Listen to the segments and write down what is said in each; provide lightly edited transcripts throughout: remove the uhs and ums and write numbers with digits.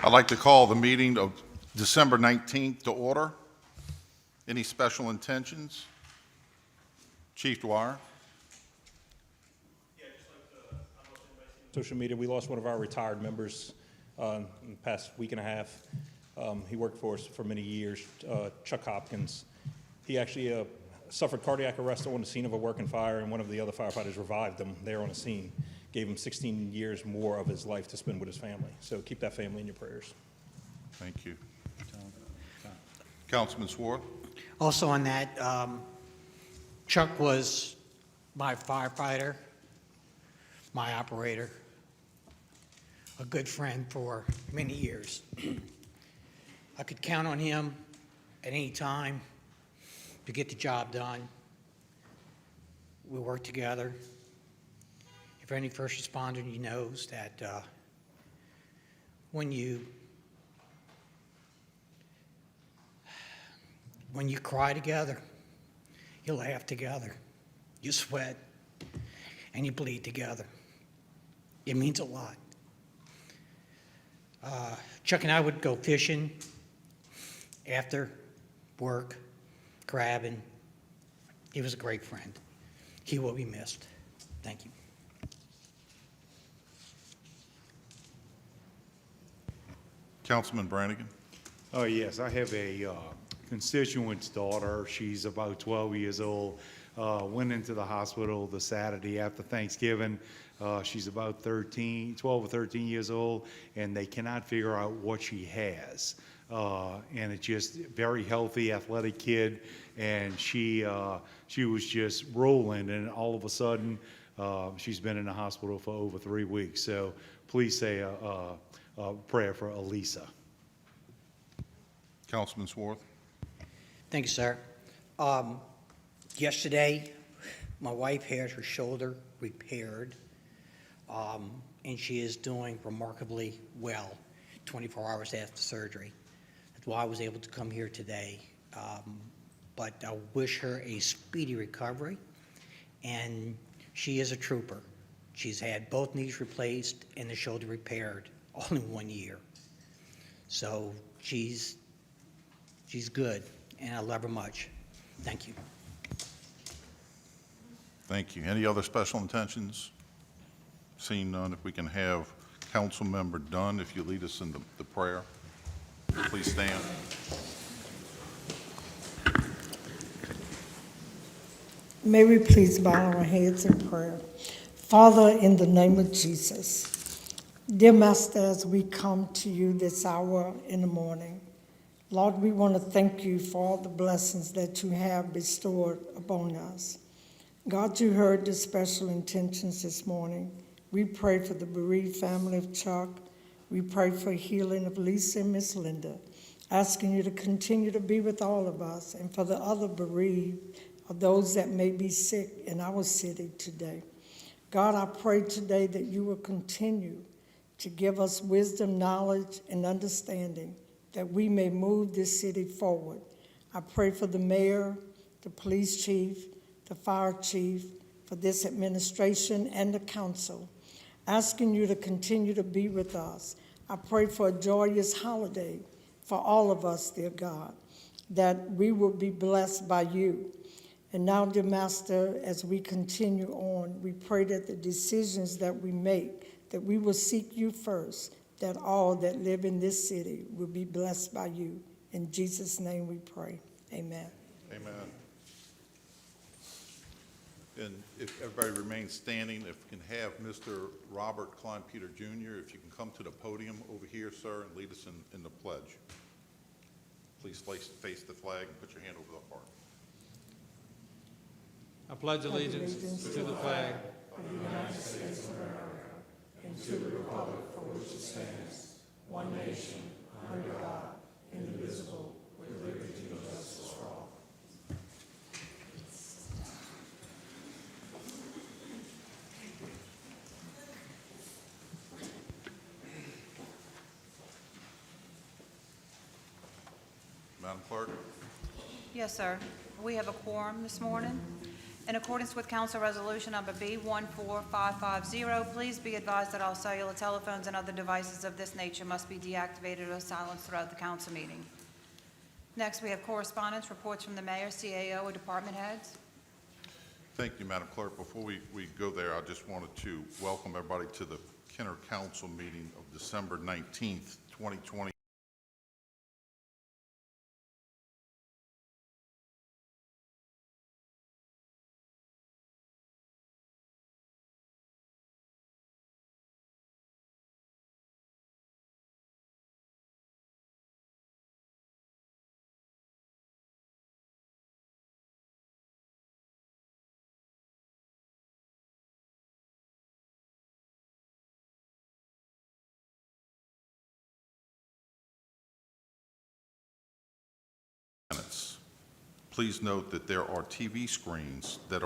I'd like to call the meeting of December 19th to order. Any special intentions? Chief Dwyer. Social media, we lost one of our retired members in the past week and a half. He worked for us for many years, Chuck Hopkins. He actually suffered cardiac arrest on the scene of a working fire, and one of the other firefighters revived him there on the scene, gave him 16 years more of his life to spend with his family. So keep that family in your prayers. Thank you. Councilman Swarth. Also on that, Chuck was my firefighter, my operator, a good friend for many years. I could count on him at any time to get the job done. We worked together. If any first responder knows that when you cry together, you laugh together, you sweat, and you bleed together. It means a lot. Chuck and I would go fishing after work, crabbing. He was a great friend. He will be missed. Thank you. Councilman Brannigan. Oh, yes, I have a constituent's daughter. She's about 12 years old. Went into the hospital the Saturday after Thanksgiving. She's about 12 or 13 years old, and they cannot figure out what she has. And it's just very healthy, athletic kid, and she was just rolling, and all of a sudden, she's been in the hospital for over 3 weeks. So please say a prayer for Elisa. Councilman Swarth. Thank you, sir. Yesterday, my wife had her shoulder repaired, and she is doing remarkably well 24 hours after surgery. That's why I was able to come here today. But I wish her a speedy recovery, and she is a trooper. She's had both knees replaced and the shoulder repaired all in 1 year. So she's good, and I love her much. Thank you. Thank you. Any other special intentions? Seeing none, if we can have Councilmember Dunn, if you lead us in the prayer. Please stand. May we please bow our heads in prayer. Father, in the name of Jesus, dear Master, as we come to you this hour in the morning, Lord, we want to thank you for all the blessings that you have bestowed upon us. God, you heard the special intentions this morning. We pray for the bereaved family of Chuck. We pray for healing of Lisa and Miss Linda, asking you to continue to be with all of us, and for the other bereaved, of those that may be sick in our city today. God, I pray today that you will continue to give us wisdom, knowledge, and understanding that we may move this city forward. I pray for the mayor, the police chief, the fire chief, for this administration and the council, asking you to continue to be with us. I pray for a joyous holiday for all of us, dear God, that we will be blessed by you. And now, dear Master, as we continue on, we pray that the decisions that we make, that we will seek you first, that all that live in this city will be blessed by you. In Jesus' name we pray. Amen. Amen. And if everybody remains standing, if we can have Mr. Robert Klein Peter Jr., if you can come to the podium over here, sir, and lead us in the pledge. Please face the flag and put your hand over the heart. I pledge allegiance to the flag of the United States of America and to the republic for which it stands, one nation, under God, indivisible, with liberty and justice for all. Madam Clerk. Yes, sir. We have a quorum this morning, In accordance with Council Resolution Number B14550, please be advised that all cellular telephones and other devices of this nature must be deactivated or silenced throughout the council meeting. Next, we have correspondence, reports from the mayor, CAO, or department heads. Thank you, Madam Clerk. Before we go there, I just wanted to welcome everybody to the Kenner Council meeting of December 19th, 2020. Please note that there are TV screens that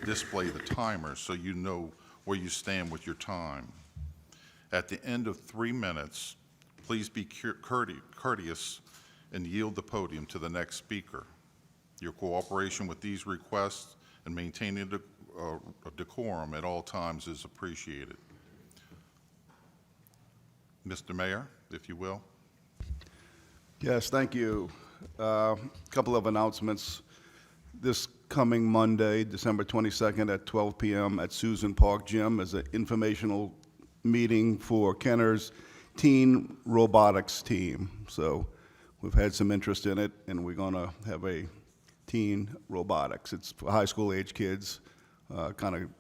display the timer so you know where you stand with your time. At the end of 3 minutes, please be courteous and yield the podium to the next speaker. Your cooperation with these requests and maintaining a decorum at all times is appreciated. Mr. Mayor, if you will. Yes, thank you. Couple of announcements. This coming Monday, December 22nd at 12 p.m. at Susan Park Gym is an informational meeting for Kenner's teen robotics team. So we've had some interest in it, and we're going to have a teen robotics. It's for high school age kids, kind of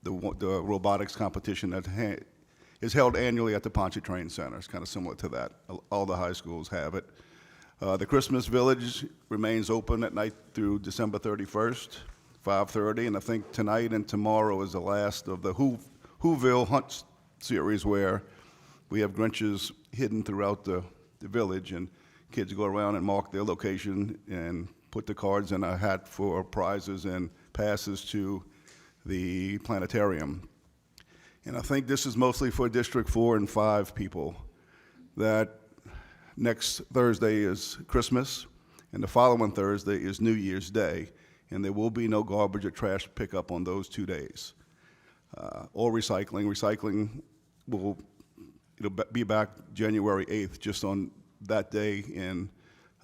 the robotics competition that is held annually at the Pontchartrain Center. It's kind of similar to that. All the high schools have it. The Christmas Village remains open at night through December 31st, 5:30, and I think tonight and tomorrow is the last of the Whoville Hunt series, where we have Grinches hidden throughout the village, and kids go around and mark their location and put the cards in a hat for prizes and passes to the planetarium. And I think this is mostly for District 4 and 5 people. That next Thursday is Christmas, and the following Thursday is New Year's Day, and there will be no garbage or trash pickup on those 2 days. Or recycling. Recycling it'll be back January 8th, just on that day, and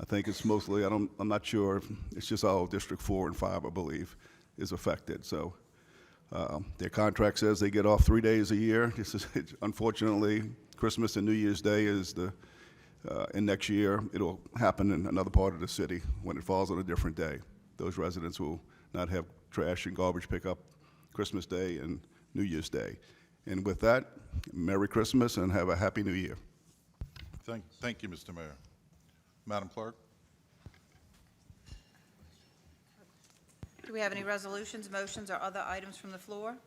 I think it's mostly, I'm not sure, it's just all District 4 and 5, I believe, is affected. So their contract says they get off 3 days a year. Unfortunately, Christmas and New Year's Day is and next year, it'll happen in another part of the city when it falls on a different day. Those residents will not have trash and garbage pickup Christmas Day and New Year's Day. And with that, Merry Christmas and have a Happy New Year. Thank you, Mr. Mayor. Madam Clerk? Do we have any resolutions, motions, or other items from the floor?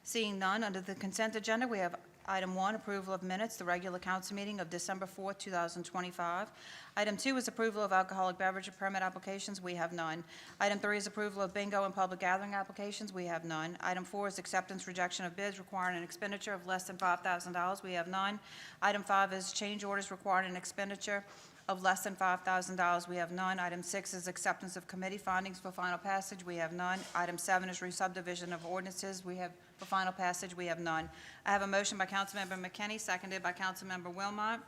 Seeing none, under the consent agenda, we have Item 1, approval of minutes, the regular council meeting of December 4th, 2025. Item 2 is approval of alcoholic beverage permit applications. We have none. Item 3 is approval of bingo and public gathering applications. We have none. Item 4 is acceptance, rejection of bids requiring an expenditure of less than $5,000. We have none. Item 5 is change orders requiring an expenditure of less than $5,000. We have none. Item 6 is acceptance of committee findings for final passage. We have none. Item 7 is re-subdivision of ordinances. For final passage, we have none. I have a motion by Councilmember McKinney, seconded by Councilmember Wilmot.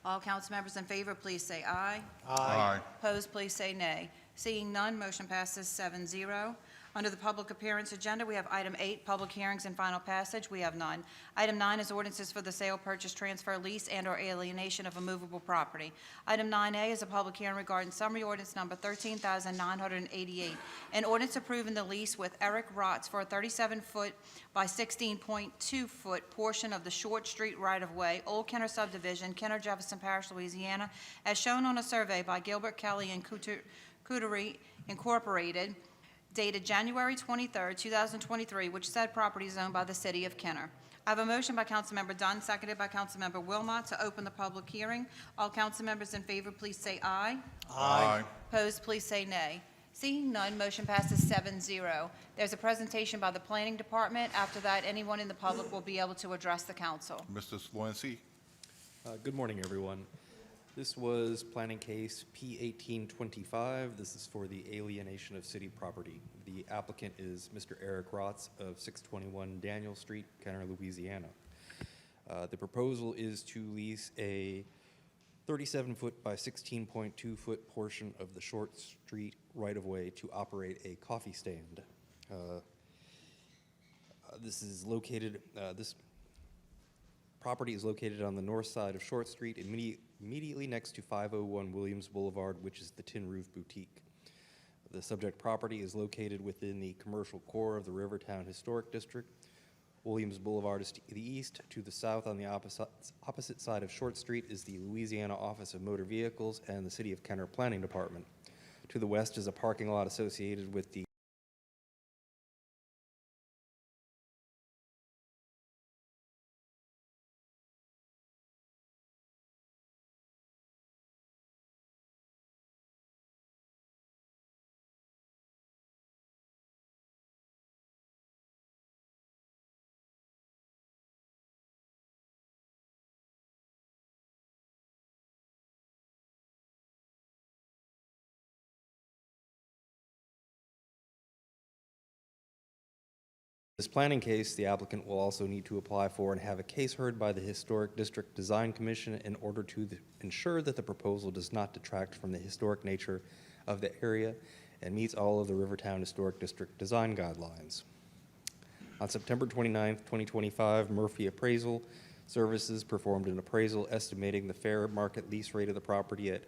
All council members in favor, please say aye. Aye. Opposed, please say nay. Seeing none, motion passes 7-0. Under the public appearance agenda, we have item 8, public hearings and final passage. We have none. Item 9 is ordinances for the sale, purchase, transfer, lease, and/or alienation of a movable property. Item 9A is a public hearing regarding summary ordinance number 13,988, an ordinance approving the lease with Eric Rotz for a 37-foot by 16.2-foot portion of the Short Street right-of-way, Old Kenner Subdivision, Kenner, Jefferson Parish, Louisiana, as shown on a survey by Gilbert Kelly and Couture Incorporated, dated January 23, 2023, which said property is owned by the city of Kenner. I have a motion by Councilmember Dunn, seconded by Councilmember Wilmot, to open the public hearing. All council members in favor, please say aye. Aye. Opposed, please say nay. Seeing none, motion passes 7-0. There's a presentation by the Planning Department. After that, anyone in the public will be able to address the council. Mr. Slawinski? Good morning, everyone. This was planning case P1825. This is for the alienation of city property. The applicant is Mr. Eric Rotz of 621 Daniel Street, Kenner, Louisiana. The proposal is to lease a 37-foot by 16.2-foot portion of the Short Street right-of-way to operate a coffee stand. This property is located on the north side of Short Street, immediately next to 501 Williams Boulevard, which is the Tin Roof Boutique. The subject property is located within the commercial core of the Rivertown Historic District. Williams Boulevard is to the east. To the south on the opposite side of Short Street is the Louisiana Office of Motor Vehicles and the City of Kenner Planning Department. To the west is a parking lot associated with the this planning case. The applicant will also need to apply for and have a case heard by the Historic District Design Commission in order to ensure that the proposal does not detract from the historic nature of the area and meets all of the Rivertown Historic District design guidelines. On September 29th, 2025, Murphy Appraisal Services performed an appraisal estimating the fair market lease rate of the property at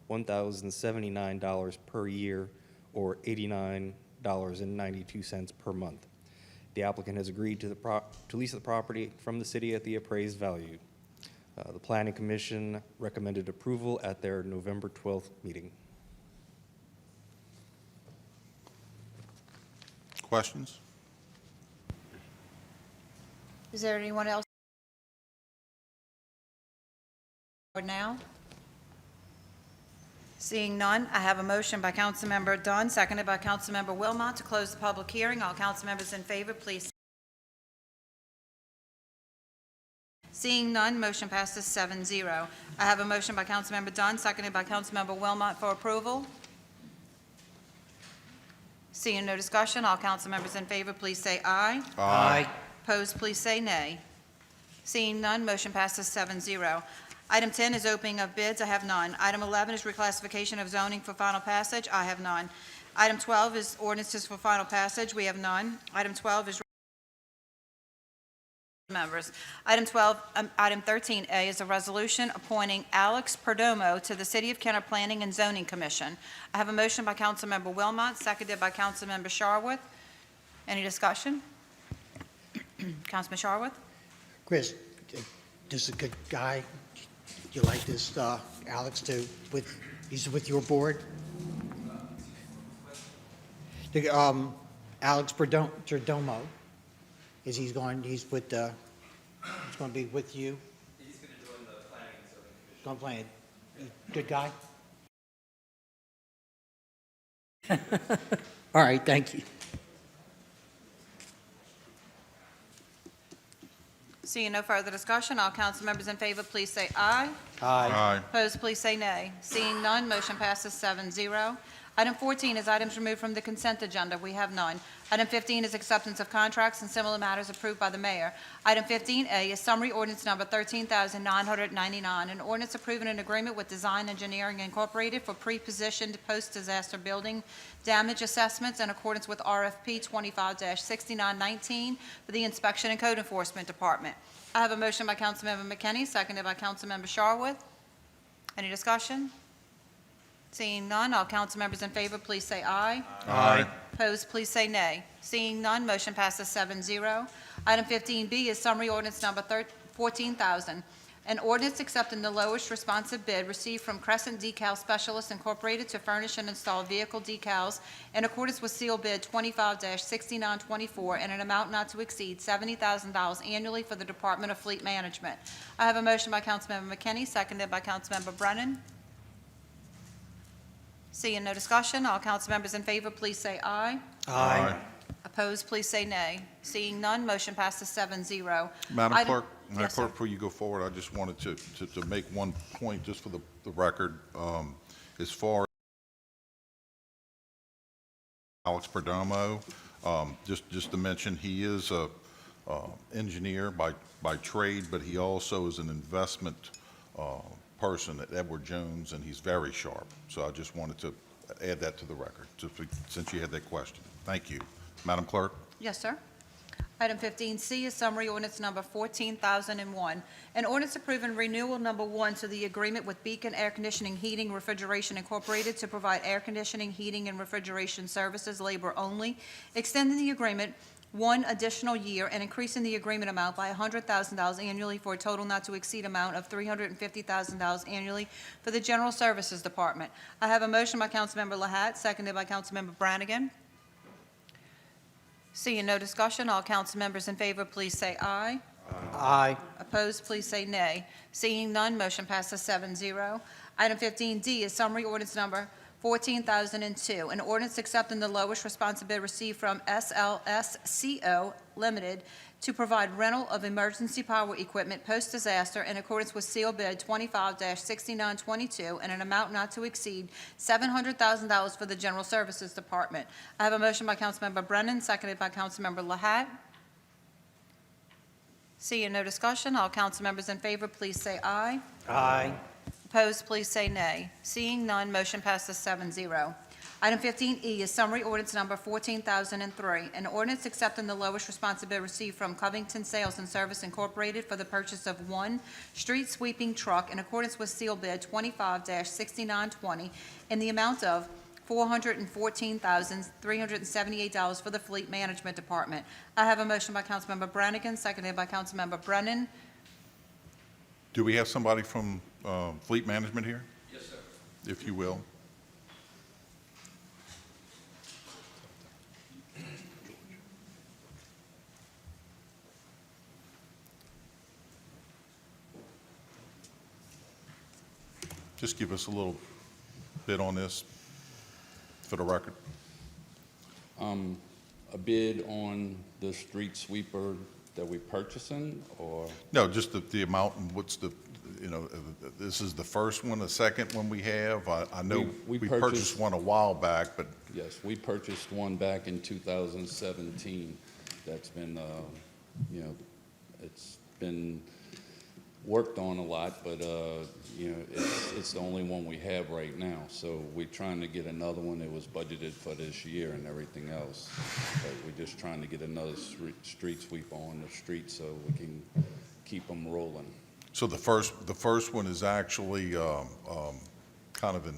$1,079 per year or $89.92 per month. The applicant has agreed to lease the property from the city at the appraised value. The Planning Commission recommended approval at their November 12th meeting. Questions? Is there anyone else? Now? Seeing none, I have a motion by Councilmember Dunn, seconded by Councilmember Wilmot, to close the public hearing. All council members in favor, please. Seeing none, motion passes 7-0. I have a motion by Councilmember Dunn, seconded by Councilmember Wilmot for approval. Seeing no discussion, all council members in favor, please say aye. Aye. Opposed, please say nay. Seeing none, motion passes 7-0. Item 10 is opening of bids. I have none. Item 11 is reclassification of zoning for final passage. I have none. Item 12 is ordinances for final passage. We have none. Item 12 is members. Item 13A is a resolution appointing Alex Perdomo to the City of Kenner Planning and Zoning Commission. I have a motion by Councilmember Wilmot, seconded by Councilmember Sharwood. Any discussion? Councilman Sharwood? Chris, this is a good guy. You like this, Alex, he's with your board? Alex Perdomo, he's going to be with you? He's going to join the Planning and Zoning Commission. Don't play it. Good guy? All right, thank you. Seeing no further discussion, all council members in favor, please say aye. Aye. Opposed, please say nay. Seeing none, motion passes 7-0. Item 14 is items removed from the consent agenda. We have none. Item 15 is acceptance of contracts and similar matters approved by the mayor. Item 15A is summary ordinance number 13,999, an ordinance approving an agreement with Design Engineering Incorporated for pre-positioned post-disaster building damage assessments in accordance with RFP 25-6919 for the Inspection and Code Enforcement Department. I have a motion by Councilmember McKinney, seconded by Councilmember Sharwood. Any discussion? Seeing none, all council members in favor, please say aye. Aye. Opposed, please say nay. Seeing none, motion passes 7-0. Item 15B is summary ordinance number 14,000, an ordinance accepting the lowest responsive bid received from Crescent Decal Specialists Incorporated to furnish and install vehicle decals in accordance with seal bid 25-6924 in an amount not to exceed $70,000 annually for the Department of Fleet Management. I have a motion by Councilmember McKinney, seconded by Councilmember Brennan. Seeing no discussion, all council members in favor, please say aye. Aye. Opposed, please say nay. Seeing none, motion passes 7-0. Madam Item- Clerk, Madam Yes, sir. Clerk, before you go forward, I just wanted to make one point, just for the record. As far as Alex Perdomo, just to mention, he is a engineer by trade, but he also is an investment person at Edward Jones, and he's very sharp. So I just wanted to add that to the record, since you had that question. Thank you. Madam Clerk? Yes, sir. Item 15C is summary ordinance number 14,001. An ordinance approving renewal number 1 to the agreement with Beacon Air Conditioning, Heating, Refrigeration Incorporated to provide air conditioning, heating, and refrigeration services, labor only, extending the agreement 1 additional year and increasing the agreement amount by $100,000 annually for a total not to exceed amount of $350,000 annually for the General Services Department. I have a motion by Councilmember Lahat, seconded by Councilmember Brannigan. Seeing no discussion, all council members in favor, please say aye. Aye. Opposed, please say nay. Seeing none, motion passes 7-0. Item 15D is summary ordinance number 14,002, an ordinance accepting the lowest responsibility received from SLSCO Limited to provide rental of emergency power equipment post-disaster in accordance with seal bid 25-6922 and an amount not to exceed $700,000 for the General Services Department. I have a motion by Councilmember Brennan, seconded by Councilmember Lahat. Seeing no discussion, all council members in favor, please say aye. Aye. Opposed, please say nay. Seeing none, motion passes 7-0. Item 15E is summary ordinance number 14,003, an ordinance accepting the lowest responsibility received from Covington Sales and Service Incorporated for the purchase of 1 street sweeping truck in accordance with seal bid 25-6920 in the amount of $414,378 for the Fleet Management Department. I have a motion by Councilmember Brannigan, seconded by Councilmember Brennan. Do we have somebody from Fleet Management here? Yes, sir. If you will. Just give us a little bit on this for the record. A bid on the street sweeper that we purchasing, or? No, just the amount and what's this is the first one, the second one we have. I know We we purchased- purchased one a while back, but Yes, we purchased one back in 2017. That's been, it's been worked on a lot, but, it's the only one we have right now. So we're trying to get another one. It was budgeted for this year and everything else. But we're just trying to get another street sweeper on the street so we can keep them rolling. so the first one is actually kind of in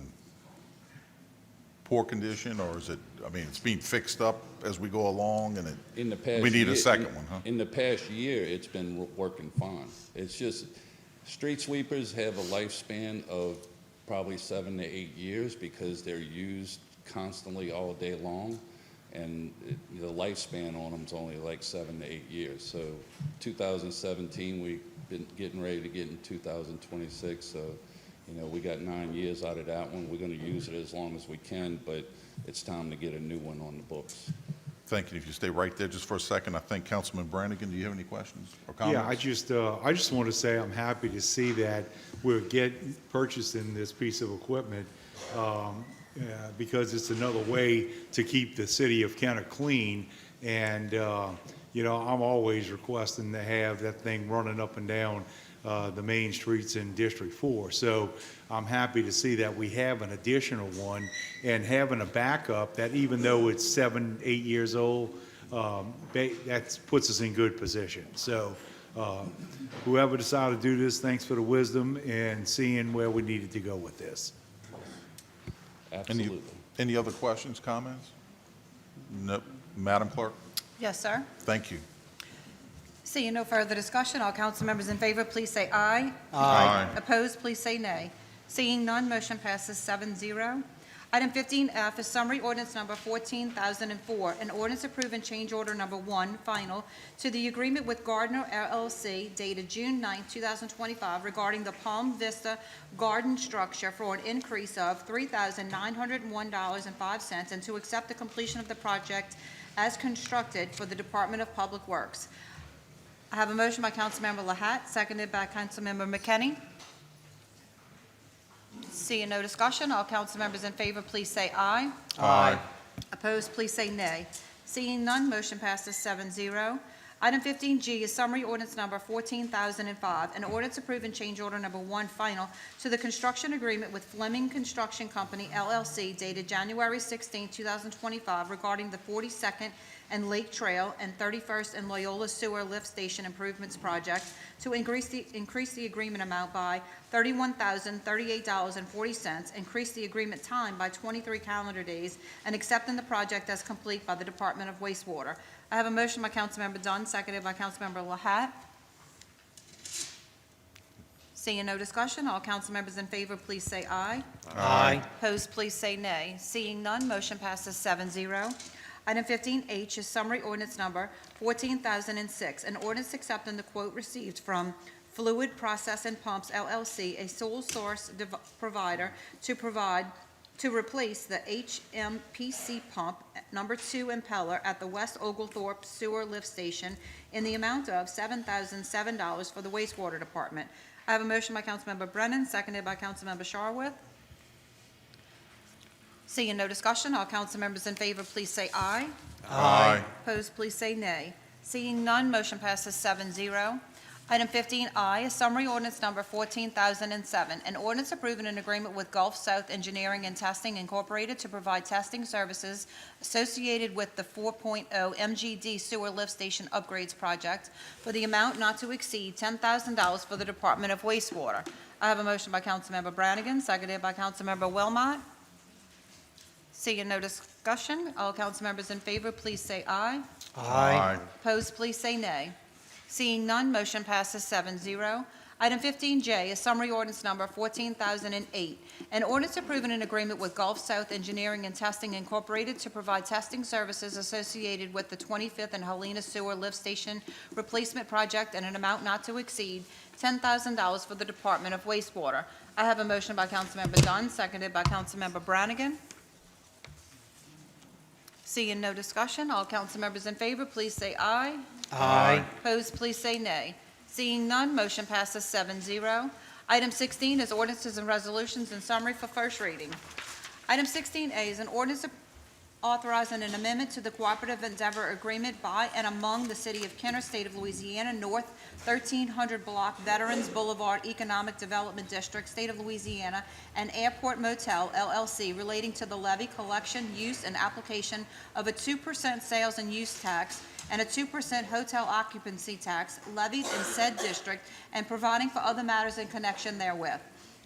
poor condition, or is it, it's being fixed up as we go along, and In the past we need a year- second one, huh? In the past year, it's been working fine. It's just, street sweepers have a lifespan of probably 7 to 8 years because they're used constantly all day long, and the lifespan on them is only like 7 to 8 years. So 2017, we've been getting ready to get in 2026, so we got 9 years out of that one. We're going to use it as long as we can, but it's time to get a new one on the books. Thank you. If you stay right there just for a second, I think Councilman Brannigan, do you have any questions or comments? Yeah, I just want to say I'm happy to see that we're purchasing this piece of equipment because it's another way to keep the city of Kenner clean. And, I'm always requesting to have that thing running up and down the main streets in District 4. So I'm happy to see that we have an additional one, and having a backup that, even though it's 7, 8 years old, that puts us in good position. So whoever decided to do this, thanks for the wisdom and seeing where we needed to go with this. Absolutely. Any other questions, comments? No. Madam Clerk? Yes, sir. Thank you. Seeing no further discussion, all council members in favor, please say aye. Aye. Opposed, please say nay. Seeing none, motion passes 7-0. Item 15F is summary ordinance number 14,004, an ordinance approving change order number 1, final, to the agreement with Gardner LLC dated June 9, 2025, regarding the Palm Vista Garden structure for an increase of $3,901.05, and to accept the completion of the project as constructed for the Department of Public Works. I have a motion by Councilmember Lahat, seconded by Councilmember McKinney. Seeing no discussion, all council members in favor, please say aye. Aye. Opposed, please say nay. Seeing none, motion passes 7-0. Item 15G is summary ordinance number 14,005, an ordinance approving change order number 1 final to the construction agreement with Fleming Construction Company, LLC, dated January 16, 2025, regarding the 42nd and Lake Trail and 31st and Loyola Sewer Lift Station Improvements Project to increase the agreement amount by $31,038.40, increase the agreement time by 23 calendar days, and accepting the project as complete by the Department of Wastewater. I have a motion by Councilmember Dunn, seconded by Councilmember Lahat. Seeing no discussion, all council members in favor, please say aye. Aye. Opposed, please say nay. Seeing none, motion passes 7-0. Item 15H is summary ordinance number 14,006, an ordinance accepting the quote received from Fluid Process and Pumps LLC, a sole source provider, to replace the HMPC pump number 2 impeller at the West Oglethorpe Sewer Lift Station in the amount of $7,007 for the wastewater department. I have a motion by Councilmember Brennan, seconded by Councilmember Sharwood. Seeing no discussion, all council members in favor, please say aye. Aye. Opposed, please say nay. Seeing none, motion passes 7-0. Item 15I is summary ordinance number 14,007, an ordinance approving an agreement with Gulf South Engineering and Testing Incorporated to provide testing services associated with the 4.0 MGD Sewer Lift Station Upgrades Project for the amount not to exceed $10,000 for the Department of Wastewater. I have a motion by Councilmember Brannigan, seconded by Councilmember Wilmot. Seeing no discussion, all council members in favor, please say aye. Aye. Opposed, please say nay. Seeing none, motion passes 7-0. Item 15J is summary ordinance number 14,008, an ordinance approving an agreement with Gulf South Engineering and Testing Incorporated to provide testing services associated with the 25th and Helena Sewer Lift Station Replacement Project in an amount not to exceed $10,000 for the Department of Wastewater. I have a motion by Councilmember Dunn, seconded by Councilmember Brannigan. Seeing no discussion, all council members in favor, please say aye. Aye. Opposed, please say nay. Seeing none, motion passes 7-0. Item 16 is ordinances and resolutions in summary for first reading. Item 16A is an ordinance authorizing an amendment to the Cooperative Endeavor Agreement by and among the City of Kenner, State of Louisiana, North 1300 Block Veterans Boulevard Economic Development District, State of Louisiana, and Airport Motel, LLC, relating to the levy, collection, use, and application of a 2% sales and use tax and a 2% hotel occupancy tax levied in said district, and providing for other matters in connection therewith.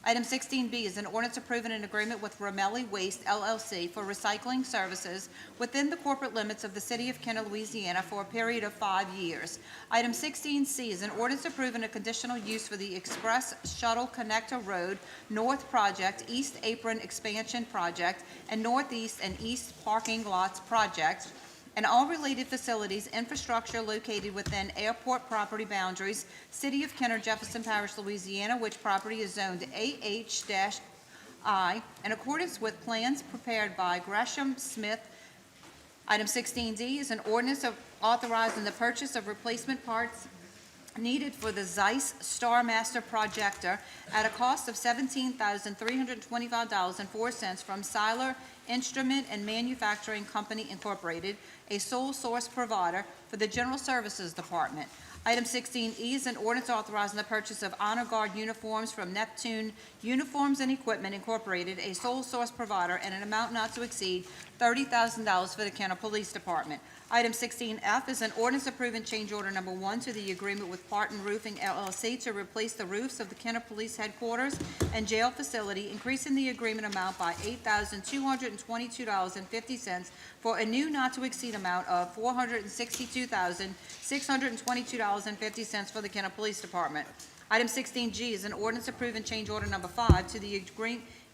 Item 16B is an ordinance approving an agreement with Ramelli Waste, LLC, for recycling services within the corporate limits of the City of Kenner, Louisiana, for a period of 5 years. Item 16C is an ordinance approving a conditional use for the Express Shuttle Connector Road North Project, East Apron Expansion Project, and Northeast and East Parking Lots Project, and all related facilities, infrastructure located within airport property boundaries, City of Kenner, Jefferson Parish, Louisiana, which property is zoned AH-I, in accordance with plans prepared by Gresham Smith. Item 16D is an ordinance authorizing the purchase of replacement parts needed for the Zeiss Star Master Projector at a cost of $17,325.04 from Seiler Instrument and Manufacturing Company Incorporated, a sole source provider for the General Services Department. Item 16E is an ordinance authorizing the purchase of Honor Guard uniforms from Neptune Uniforms and Equipment Incorporated, a sole source provider, and an amount not to exceed $30,000 for the Kenner Police Department. Item 16F is an ordinance approving change order number 1 to the agreement with Parton Roofing LLC to replace the roofs of the Kenner Police Headquarters and Jail Facility, increasing the agreement amount by $8,222.50 for a new not-to-exceed amount of $462,622.50 for the Kenner Police Department. Item 16G is an ordinance approving change order number 5 to the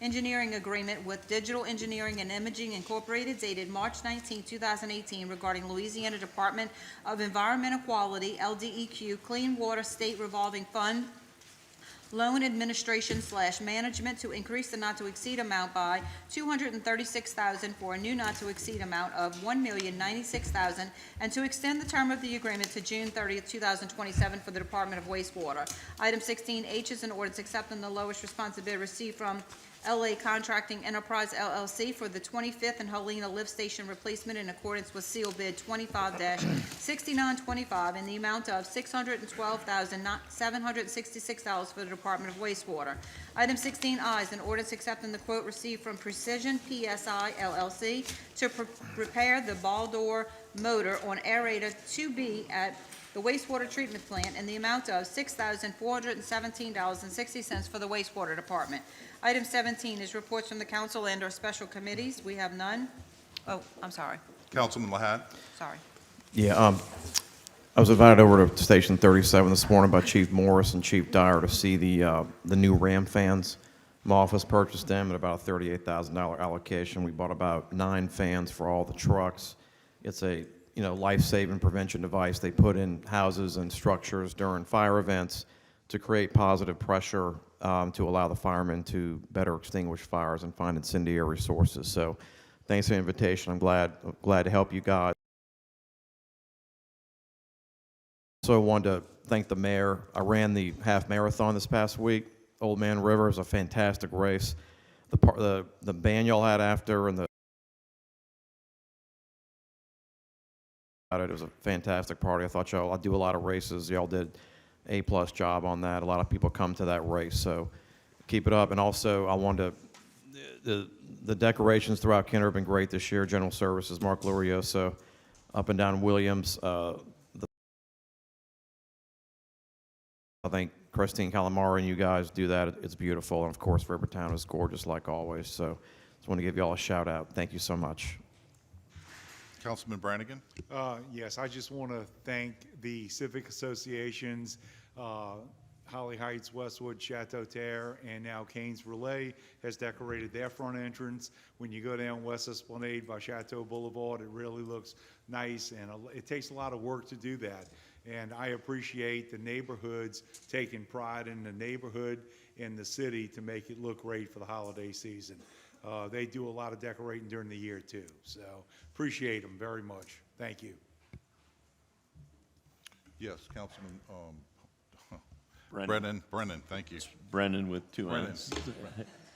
engineering agreement with Digital Engineering and Imaging Incorporated dated March 19, 2018 regarding Louisiana Department of Environmental Quality, LDEQ, Clean Water State Revolving Fund loan administration/management to increase the not-to-exceed amount by $236,000 for a new not-to-exceed amount of $1,096,000, and to extend the term of the agreement to June 30th, 2027 for the Department of Wastewater. Item 16H is an ordinance accepting the lowest responsive bid received from LA Contracting Enterprise LLC for the 25th and Helena Lift Station replacement in accordance with seal bid 25-6925 in the amount of $612,766 for the Department of Wastewater. Item 16I is an ordinance accepting the quote received from Precision PSI LLC to repair the ball door motor on aerator 2B at the wastewater treatment plant in the amount of $6,417.60 for the wastewater department. Item 17 is reports from the council and/or special committees. We have none. Oh, I'm sorry. Councilman Lahad? Sorry. Yeah, I was invited over to Station 37 this morning by Chief Morris and Chief Dyer to see the new Ram fans. My office purchased them at about a $38,000 allocation. We bought about 9 fans for all the trucks. It's a life-saving prevention device they put in houses and structures during fire events to create positive pressure to allow the firemen to better extinguish fires and find incendiary sources. So thanks for the invitation. I'm glad to help you guys. So I wanted to thank the mayor. I ran the half marathon this past week. Old Man River is a fantastic race. The band y'all had after and it was a fantastic party. I thought I do a lot of races. Y'all did A+ job on that. A lot of people come to that race, so keep it up. And also, I wanted to, the decorations throughout Kenner have been great this year. General Services, Mark Glorioso, up and down Williams. I think Christine Calamari and you guys do that. It's beautiful. And of course, Rivertown is gorgeous like always. So just want to give you all a shout out. Thank you so much. Councilman Brannigan? Yes, I just want to thank the civic associations, Holly Heights, Westwood, Chateau Terre, and now Canes Relay has decorated their front entrance. When you go down West Esplanade by Chateau Boulevard, it really looks nice, and it takes a lot of work to do that. And I appreciate the neighborhoods taking pride in the neighborhood and the city to make it look great for the holiday season. They do a lot of decorating during the year, too. So appreciate them very much. Thank you. Yes, Councilman Brennan. Brennan, thank you. Brennan with 2 Brennan. N's.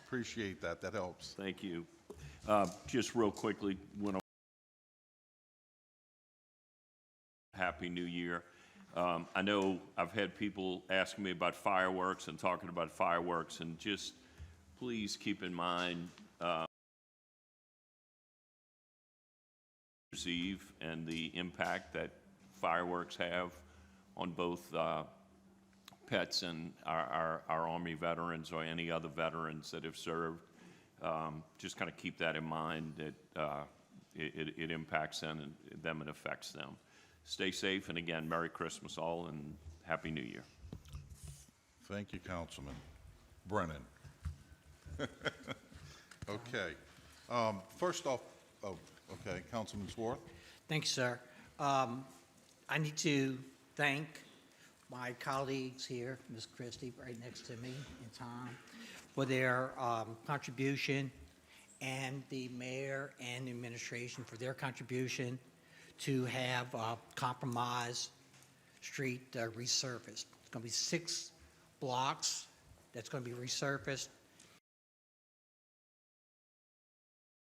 Appreciate that. That helps. Thank you. Just real quickly, Happy New Year. I know I've had people asking me about fireworks and talking about fireworks, and just please keep in mind Eve and the impact that fireworks have on both pets and our Army veterans or any other veterans that have served. Just kind of keep that in mind, that it impacts them and affects them. Stay safe, and again, Merry Christmas all, and Happy New Year. Thank you, Councilman Brennan. Okay. First off, okay, Councilman Swarth. Thank you, sir. I need to thank my colleagues here, Ms. Christie, right next to me, and Tom, for their contribution, and the mayor and the administration for their contribution to have Compromise Street resurfaced. It's going to be 6 blocks that's going to be resurfaced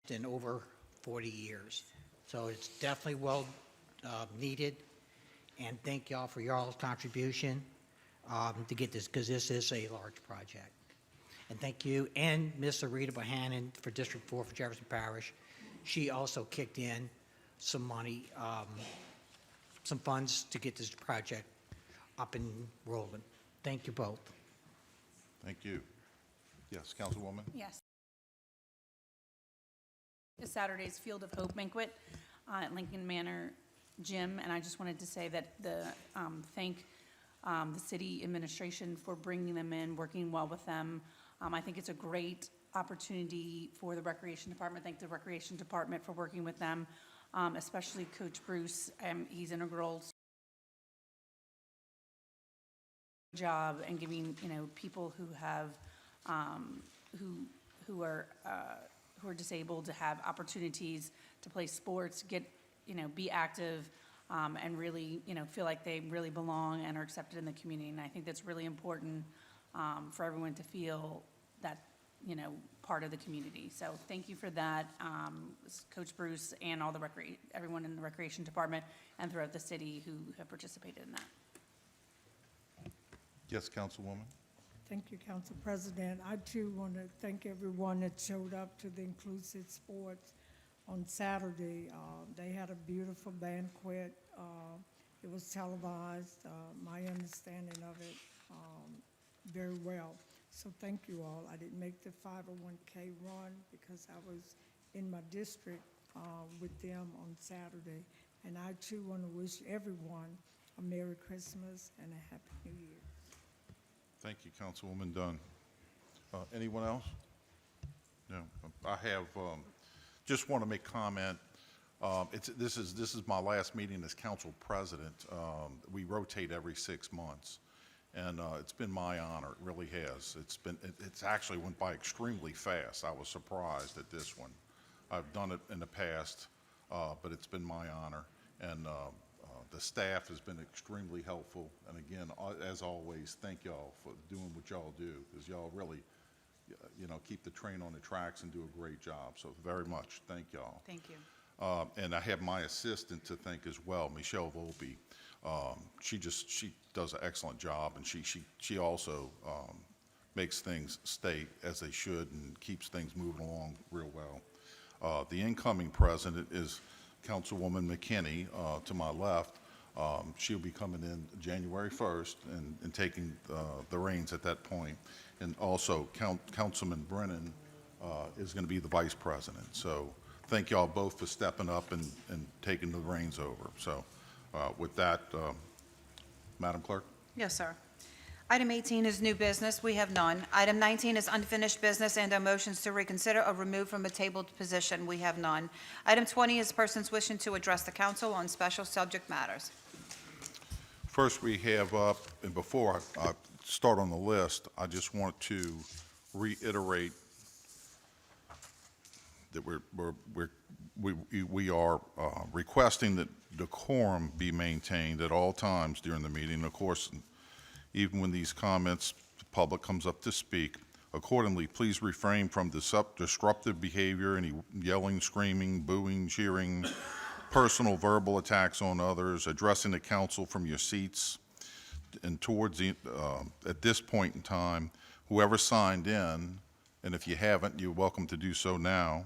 in over 40 years. So it's definitely well needed, and thank y'all for y'all's contribution to get this, because this is a large project. And thank you, and Ms. Rita Bohannon for District 4 for Jefferson Parish. She also kicked in some money, some funds to get this project up and rolling. Thank you both. Thank you. Yes, Councilwoman? Yes. This Saturday's Field of Hope banquet at Lincoln Manor Gym, and I just wanted to say that thank the city administration for bringing them in, working well with them. I think it's a great opportunity for the Recreation Department. Thank the Recreation Department for working with them, especially Coach Bruce. He's integral job and giving, you know, people who have, who are disabled to have opportunities to play sports, get, you know, be active, and really, you know, feel like they really belong and are accepted in the community. And I think that's really important for everyone to feel that, you know, part of the community. So thank you for that, Coach Bruce and all the everyone in the Recreation Department and throughout the city who have participated in that. Yes, Councilwoman? Thank you, Council President. I too want to thank everyone that showed up to the Inclusive Sports on Saturday. They had a beautiful banquet. It was televised, my understanding of it, very well. So thank you all. I didn't make the 501k run because I was in my district with them on Saturday. And I too want to wish everyone a Merry Christmas and a Happy New Year. Thank you, Councilwoman Dunn. Anyone else? No. I have, just want to make comment. This is my last meeting as council president. We rotate every 6 months, and it's been my honor. It really has. It's actually went by extremely fast. I was surprised at this one. I've done it in the past, but it's been my honor, and the staff has been extremely helpful. And again, as always, thank y'all for doing what y'all do, because y'all really, you know, keep the train on the tracks and do a great job. So very much, thank y'all. Thank you. And I have my assistant to thank as well, Michelle Volpe. She does an excellent job, and she also makes things stay as they should and keeps things moving along real well. The incoming president is Councilwoman McKinney to my left. She'll be coming in January 1st and taking the reins at that point. And also Councilman Brennan is going to be the vice president. So thank y'all both for stepping up and taking the reins over. So with that, Madam Clerk? Yes, sir. Item 18 is new business. We have none. Item 19 is unfinished business and motions to reconsider or remove from a tabled position. We have none. Item 20 is persons wishing to address the council on special subject matters. First, we have up, and before I start on the list, I just want to reiterate that we are requesting that decorum be maintained at all times during the meeting. Of course, even when these comments, the public comes up to speak. Accordingly, please refrain from disruptive behavior, any yelling, screaming, booing, cheering, personal verbal attacks on others, addressing the council from your seats. And towards the, at this point in time, whoever signed in, and if you haven't, you're welcome to do so now,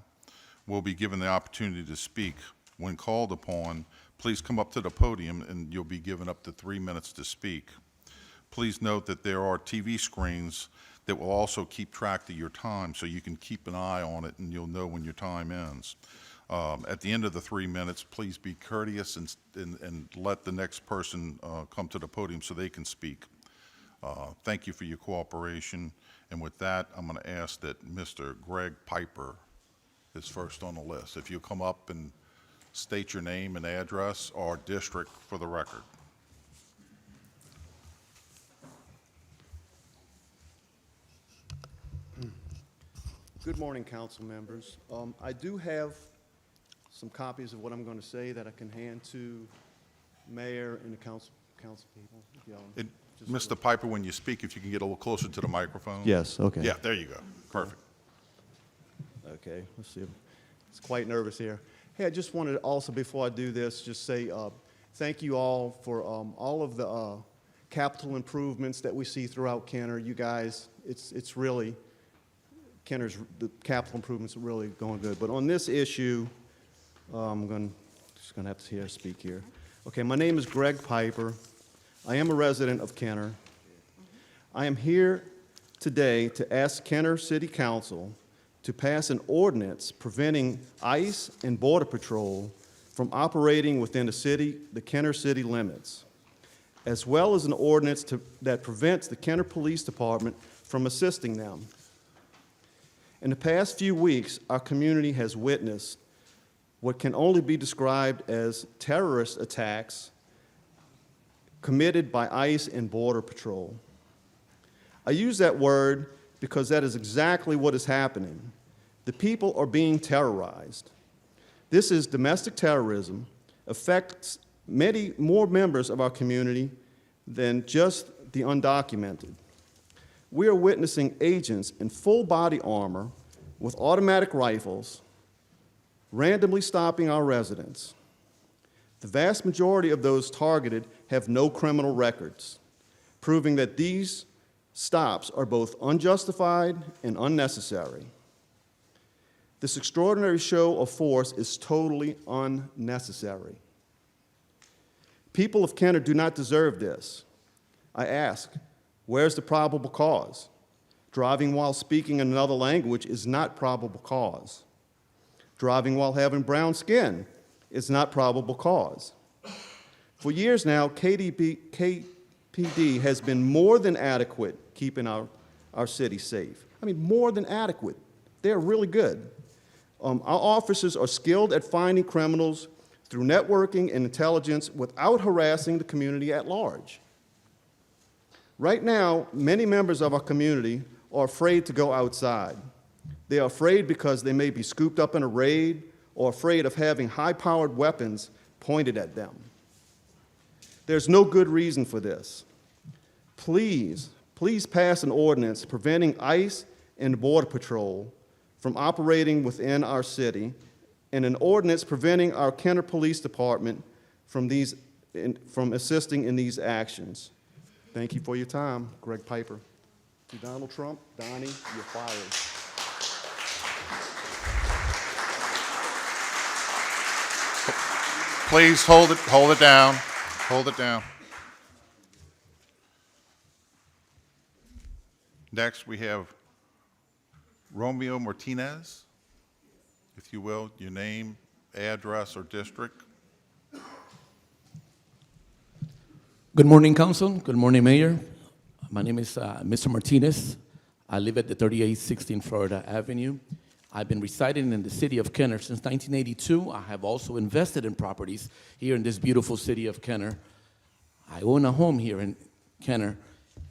will be given the opportunity to speak. When called upon, please come up to the podium and you'll be given up to 3 minutes to speak. Please note that there are TV screens that will also keep track of your time, so you can keep an eye on it and you'll know when your time ends. At the end of the 3 minutes, please be courteous and let the next person come to the podium so they can speak. Thank you for your cooperation. And with that, I'm going to ask that Mr. Greg Piper is first on the list. If you'll come up and state your name and address or district for the record. Good morning, council members. I do have some copies of what I'm going to say that I can hand to mayor and the council people. if y'all And just- Mr. Piper, when you speak, if you can get a little closer to the microphone. Yes, okay. Yeah, there you go. Perfect. Okay, let's see. It's quite nervous here. Hey, I just wanted to also, before I do this, just say thank you all for all of the capital improvements that we see throughout Kenner. You guys, it's really, Kenner's, the capital improvements are really going good. But on this issue, just going to have to speak here. Okay, my name is Greg Piper. I am a resident of Kenner. I am here today to ask Kenner City Council to pass an ordinance preventing ICE and Border Patrol from operating within the Kenner city limits, as well as an ordinance that prevents the Kenner Police Department from assisting them. In the past few weeks, our community has witnessed what can only be described as terrorist attacks committed by ICE and Border Patrol. I use that word because that is exactly what is happening. The people are being terrorized. This is domestic terrorism, affects many more members of our community than just the undocumented. We are witnessing agents in full body armor with automatic rifles randomly stopping our residents. The vast majority of those targeted have no criminal records, proving that these stops are both unjustified and unnecessary. This extraordinary show of force is totally unnecessary. People of Kenner do not deserve this. I ask, where's the probable cause? Driving while speaking another language is not probable cause. Driving while having brown skin is not probable cause. For years now, KPD has been more than adequate keeping our city safe. I mean, more than adequate. They're really good. Our officers are skilled at finding criminals through networking and intelligence without harassing the community at large. Right now, many members of our community are afraid to go outside. They are afraid because they may be scooped up in a raid or afraid of having high-powered weapons pointed at them. There's no good reason for this. Please pass an ordinance preventing ICE and Border Patrol from operating within our city, and an ordinance preventing our Kenner Police Department from assisting in these actions. Thank you for your time. Greg Piper. To Donald Trump, Donnie, you're fired. Please hold it down, hold it down. Next, we have Romeo Martinez. If you will, your name, address, or district. Good morning, Council. Good morning, Mayor. My name is Mr. Martinez. I live at the 3816 Florida Avenue. I've been residing in the city of Kenner since 1982. I have also invested in properties here in this beautiful city of Kenner. I own a home here in Kenner,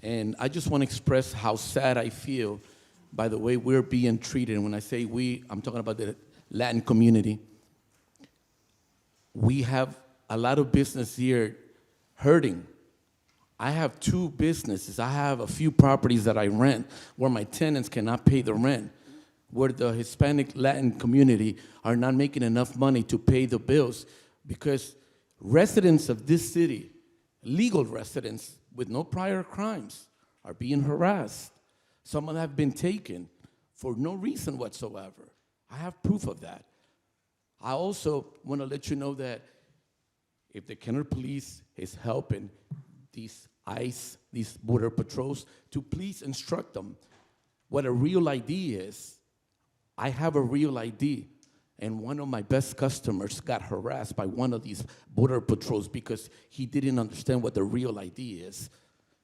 and I just want to express how sad I feel by the way we're being treated. And when I say we, I'm talking about the Latin community. We have a lot of business here hurting. I have 2 businesses. I have a few properties that I rent where my tenants cannot pay the rent, where the Hispanic Latin community are not making enough money to pay the bills because residents of this city, legal residents with no prior crimes, are being harassed. Some of them have been taken for no reason whatsoever. I have proof of that. I also want to let you know that if the Kenner Police is helping these ICE, these border patrols, to please instruct them what a real ID is. I have a real ID, and one of my best customers got harassed by one of these border patrols because he didn't understand what the real ID is.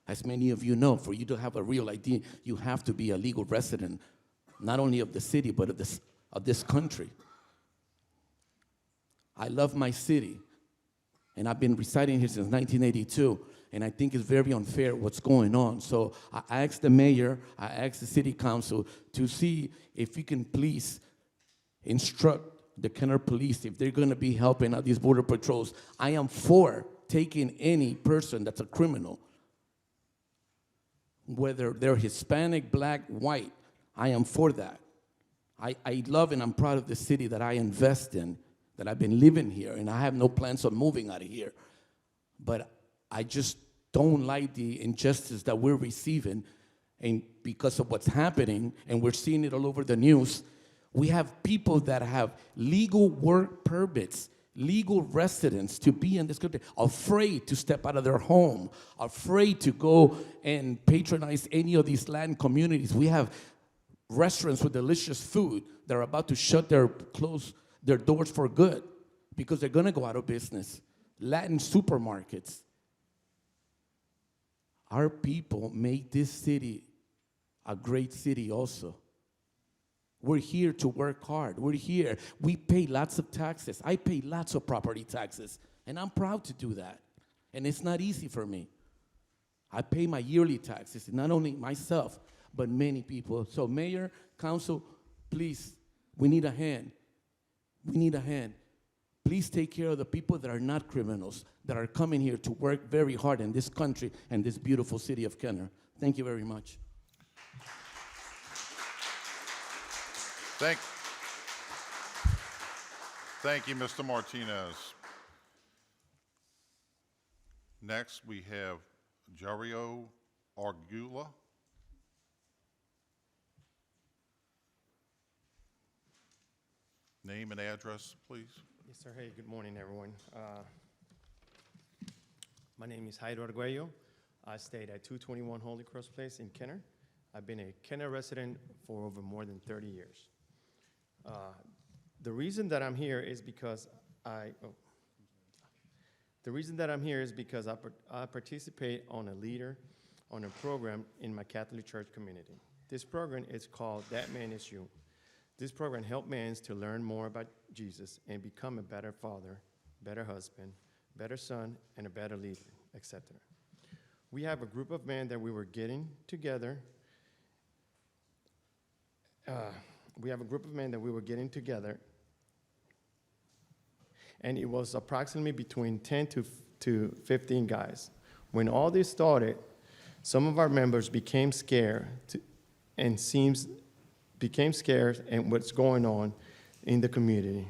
As many of you know, for you to have a real ID, you have to be a legal resident, not only of the city, but of this country. I love my city, and I've been residing here since 1982, and I think it's very unfair what's going on. So I asked the mayor, I asked the city council to see if we can please instruct the Kenner Police if they're going to be helping out these border patrols. I am for taking any person that's a criminal, whether they're Hispanic, black, white. I am for that. I love and I'm proud of the city that I invest in, that I've been living here, and I have no plans on moving out of here. But I just don't like the injustice that we're receiving, and because of what's happening, and we're seeing it all over the news. We have people that have legal work permits, legal residents to be in this country, afraid to step out of their home, afraid to go and patronize any of these Latin communities. We have restaurants with delicious food that are about to close their doors for good because they're going to go out of business. Latin supermarkets. Our people make this city a great city also. We're here to work hard. We're here. We pay lots of taxes. I pay lots of property taxes, and I'm proud to do that. And it's not easy for me. I pay my yearly taxes, not only myself, but many people. So mayor, council, please, we need a hand. We need a hand. Please take care of the people that are not criminals, that are coming here to work very hard in this country and this beautiful city of Kenner. Thank you very much. Thank you, Mr. Martinez. Next, we have Jario Argula. Name and address, please. Yes, sir. Hey, good morning, everyone. My name is Jairo Arguello. I stayed at 221 Holy Cross Place in Kenner. I've been a Kenner resident for over more than 30 years. The reason that I'm here is because I participate on a program in my Catholic Church community. This program is called That Man Is You. This program helps men to learn more about Jesus and become a better father, better husband, better son, and a better leader, etc. We have a group of men that we were getting together. And it was approximately between 10 to 15 guys. When all this started, some of our members became scared and what's going on in the community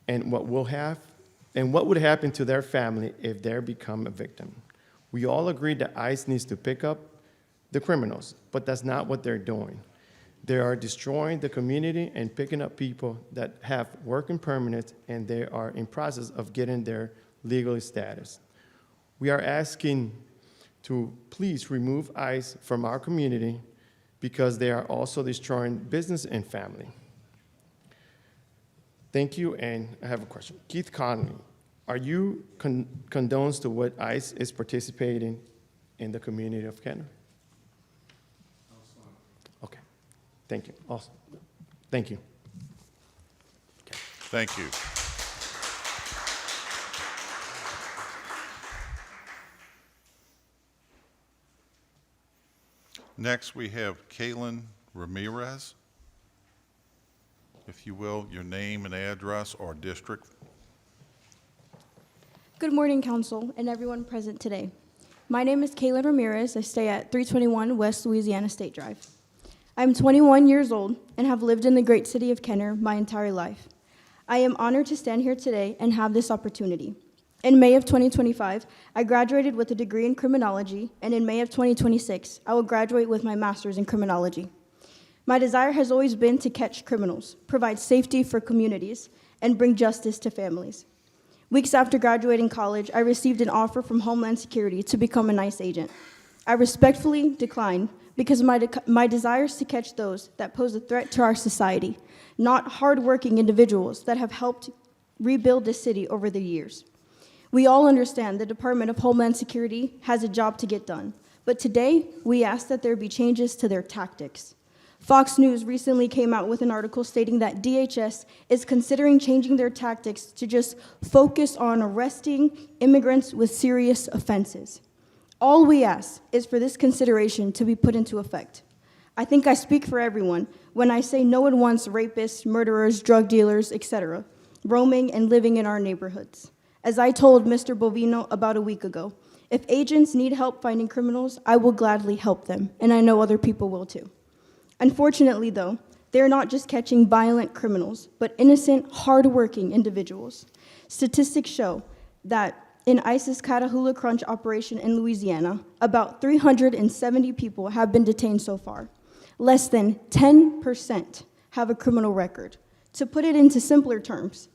and what would happen to their family if they become a victim. We all agreed that ICE needs to pick up the criminals, but that's not what they're doing. They are destroying the community and picking up people that have working permits, and they are in process of getting their legal status. We are asking to please remove ICE from our community because they are also destroying business and family. Thank you, and I have a question. Keith Conley, are you condones to what ICE is participating in the community of Kenner? Okay, thank you. Awesome. Thank you. Okay. Thank you. Next, we have Kaylin Ramirez. If you will, your name and address or district. Good morning, Council, and everyone present today. My name is Kaylin Ramirez. I stay at 321 West Louisiana State Drive. I'm 21 years old and have lived in the great city of Kenner my entire life. I am honored to stand here today and have this opportunity. In May of 2025, I graduated with a degree in criminology, and in May of 2026, I will graduate with my master's in criminology. My desire has always been to catch criminals, provide safety for communities, and bring justice to families. Weeks after graduating college, I received an offer from Homeland Security to become an ICE agent. I respectfully declined because my desire is to catch those that pose a threat to our society, not hardworking individuals that have helped rebuild the city over the years. We all understand the Department of Homeland Security has a job to get done, but today we ask that there be changes to their tactics. Fox News recently came out with an article stating that DHS is considering changing their tactics to just focus on arresting immigrants with serious offenses. All we ask is for this consideration to be put into effect. I think I speak for everyone when I say no one wants rapists, murderers, drug dealers, etc., roaming and living in our neighborhoods. As I told Mr. Bovino about a week ago, if agents need help finding criminals, I will gladly help them, and I know other people will too. Unfortunately, though, they're not just catching violent criminals, but innocent, hardworking individuals. Statistics show that in ICE's Catahoula Crunch operation in Louisiana, about 370 people have been detained so far. Less than 10% have a criminal record. To put it into simpler terms,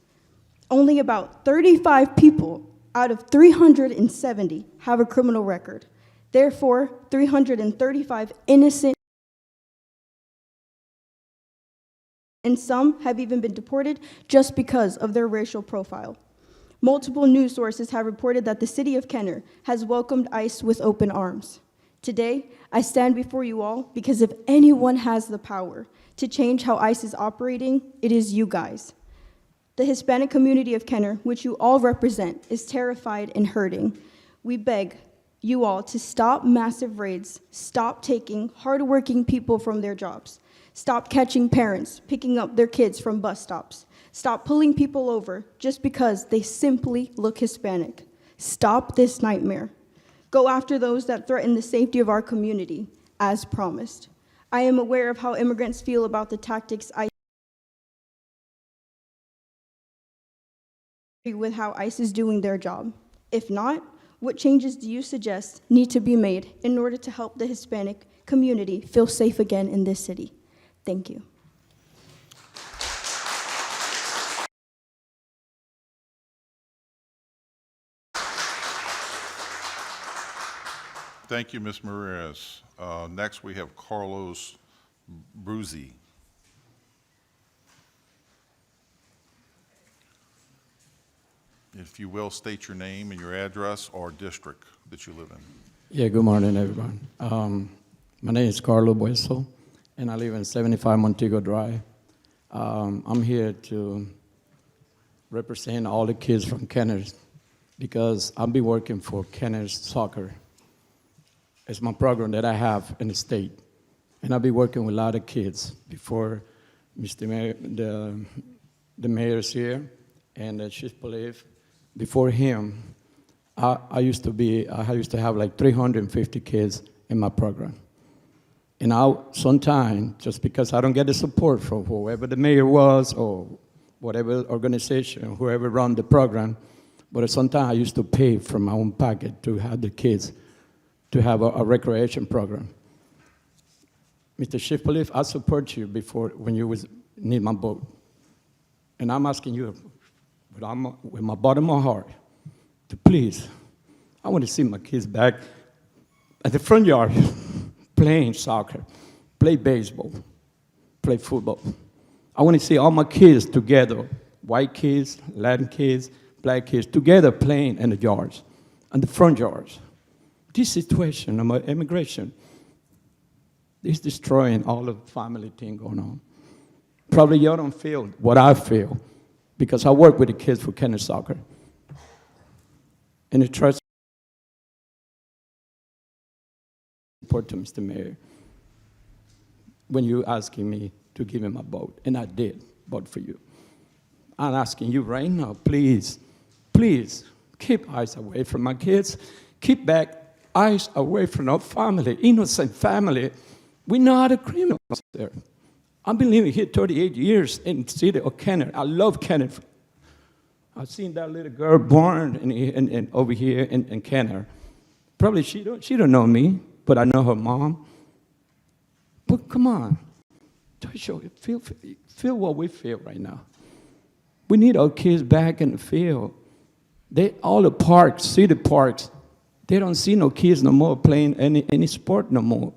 only about 35 people out of 370 have a criminal record. Therefore, 335 innocent, and some have even been deported just because of their racial profile. Multiple news sources have reported that the city of Kenner has welcomed ICE with open arms. Today, I stand before you all because if anyone has the power to change how ICE is operating, it is you guys. The Hispanic community of Kenner, which you all represent, is terrified and hurting. We beg you all to stop massive raids, stop taking hardworking people from their jobs, stop catching parents picking up their kids from bus stops, stop pulling people over just because they simply look Hispanic. Stop this nightmare. Go after those that threaten the safety of our community, as promised. I am aware of how immigrants feel about the tactics ICE with how ICE is doing their job. If not, what changes do you suggest need to be made in order to help the Hispanic community feel safe again in this city? Thank you. Thank you, Ms. Ramirez. Next, we have Carlos Bruzzi. If you will, state your name and your address or district that you live in. Yeah, good morning, everyone. My name is Carlo Bueso, and I live in 75 Montego Drive. I'm here to represent all the kids from Kenner's because I've been working for Kenner's Soccer. It's my program that I have in the state, and I've been working with a lot of kids before Mr. Mayor, the mayor's here, and the chief police. Before him, I used to have like 350 kids in my program. And sometimes, just because I don't get the support from whoever the mayor was or whatever organization, whoever run the program, but sometimes I used to pay from my own pocket to have the kids to have a recreation program. Mr. Chief Police, I support you before when you need my vote. And I'm asking you, with my bottom of my heart, to please, I want to see my kids back at the front yard playing soccer, play baseball, play football. I want to see all my kids together, white kids, Latin kids, black kids, together playing in the yards, in the front yards. This situation of immigration is destroying all the family thing going on. Probably you don't feel what I feel, because I work with the kids for Kenner Soccer. And the trust support to Mr. Mayor when you asking me to give him a vote, and I did vote for you. I'm asking you right now, please, please, keep eyes away from my kids. Keep back eyes away from our family, innocent family. We're not a criminals there. I've been living here 38 years in the city of Kenner. I love Kenner. I've seen that little girl born over here in Kenner. Probably she don't know me, but I know her mom. But come on, feel what we feel right now. We need our kids back in the field. All the parks, city parks, they don't see no kids no more playing any sport no more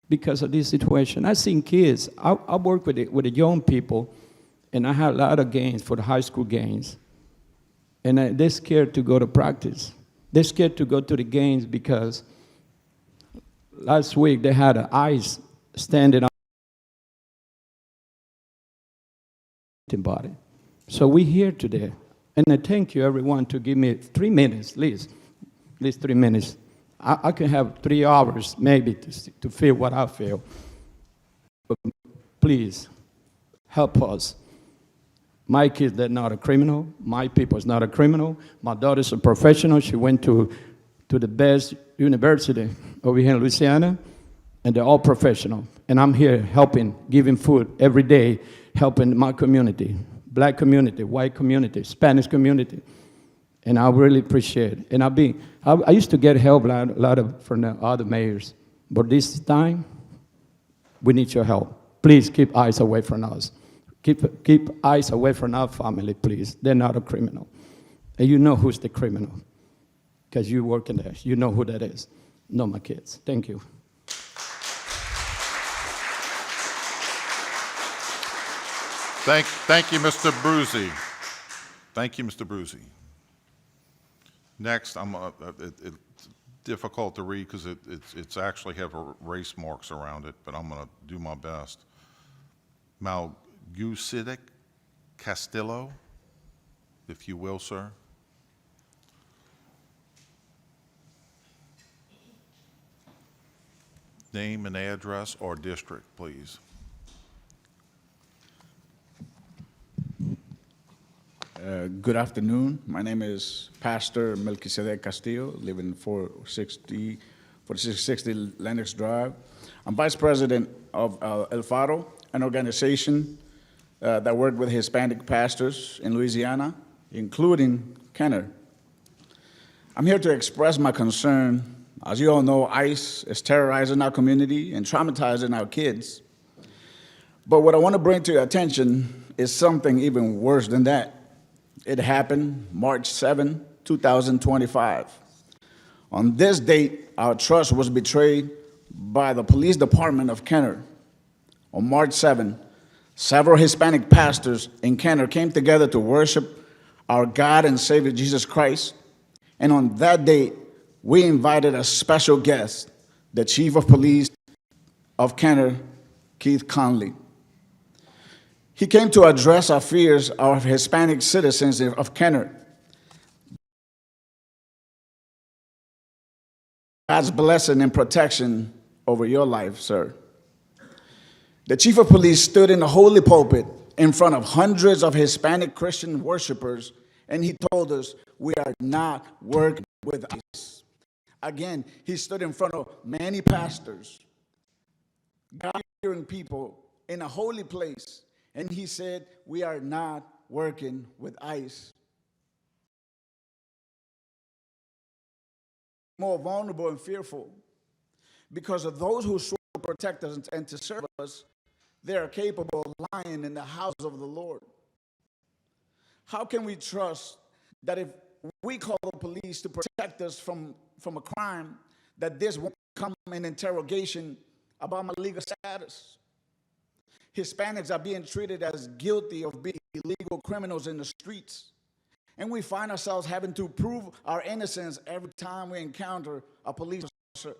because of this situation. I've seen kids. I work with the young people, and I had a lot of games for the high school games. And they're scared to go to practice. They're scared to go to the games because last week they had an ice standing on the body. So we're here today. And I thank you, everyone, to give me 3 minutes, at least 3 minutes. I can have 3 hours, maybe, to feel what I feel. But please, help us. My kids, they're not a criminal. My people is not a criminal. My daughter's a professional. She went to the best university over here in Louisiana, and they're all professional. And I'm here helping, giving food every day, helping my community, black community, white community, Spanish community. And I really appreciate it. And I used to get help a lot from the other mayors, but this time, we need your help. Please keep eyes away from us. Keep eyes away from our family, please. They're not a criminal. And you know who's the criminal, because you work in there. You know who that is. Not my kids. Thank you. Thank you, Mr. Bruzzi. Thank you, Mr. Bruzzi. Next, it's difficult to read because it's actually have race marks around it, but I'm going to do my best. Malgusidic Castillo, if you will, sir. Name and address or district, please. Good afternoon. My name is Pastor Melchizedek Castillo, living 4660 Lennox Drive. I'm Vice President of El Faro, an organization that works with Hispanic pastors in Louisiana, including Kenner. I'm here to express my concern. As you all know, ICE is terrorizing our community and traumatizing our kids. But what I want to bring to your attention is something even worse than that. It happened March 7, 2025. On this date, our trust was betrayed by the police department of Kenner. On March 7, several Hispanic pastors in Kenner came together to worship our God and Savior Jesus Christ. And on that date, we invited a special guest, the Chief of Police of Kenner, Keith Conley. He came to address our fears of Hispanic citizens of Kenner. God's blessing and protection over your life, sir. The Chief of Police stood in the holy pulpit in front of hundreds of Hispanic Christian worshipers, and he told us we are not working with ICE. Again, he stood in front of many pastors, gathering people in a holy place, and he said, we are not working with ICE. More vulnerable and fearful because of those who swore to protect us and to serve us, they are capable of lying in the house of the Lord. How can we trust that if we call the police to protect us from a crime, that this won't become an interrogation about my legal status? Hispanics are being treated as guilty of being illegal criminals in the streets. And we find ourselves having to prove our innocence every time we encounter a police officer.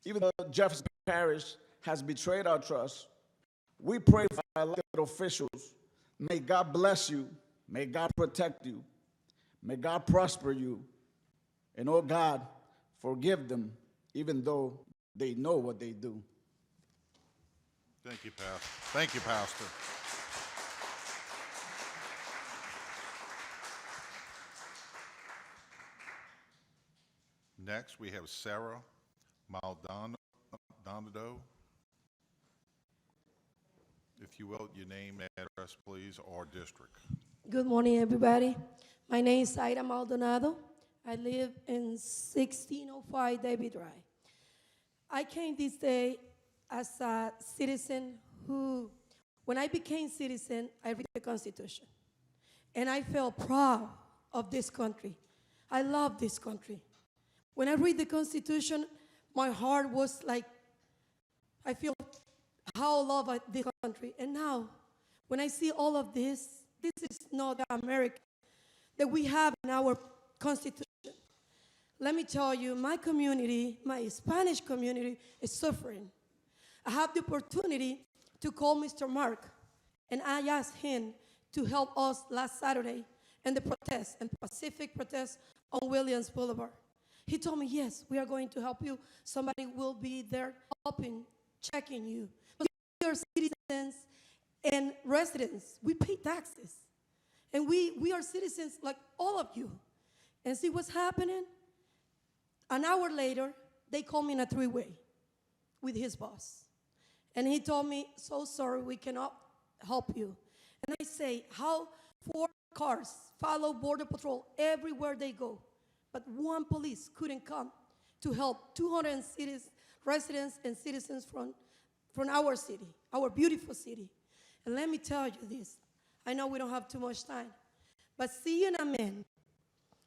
Even though Jefferson Parish has betrayed our trust, we pray for our elected officials. May God bless you. May God protect you. May God prosper you. And oh God, forgive them, even though they know what they do. Thank you, Pastor. Thank you, Pastor. Next, we have Sarah Maldonado. If you will, your name, address, please, or district. Good morning, everybody. My name is Zaira Maldonado. I live in 1605 David Drive. I came this day as a citizen who, when I became citizen, I read the Constitution. And I felt proud of this country. I love this country. When I read the Constitution, my heart was like, I feel how I love this country. And now, when I see all of this, this is not the America that we have in our Constitution. Let me tell you, my community, my Spanish community, is suffering. I have the opportunity to call Mr. Mark, and I asked him to help us last Saturday in the protest, in Pacific protest on Williams Boulevard. He told me, yes, we are going to help you. Somebody will be there helping, checking you. But we are citizens and residents. We pay taxes. And we are citizens like all of you. And see what's happening? An hour later, they called me in a three-way with his boss. And he told me, so sorry, we cannot help you. And I say, how 4 cars follow Border Patrol everywhere they go, but one police couldn't come to help 200 residents and citizens from our city, our beautiful city. And let me tell you this. I know we don't have too much time, but seeing a man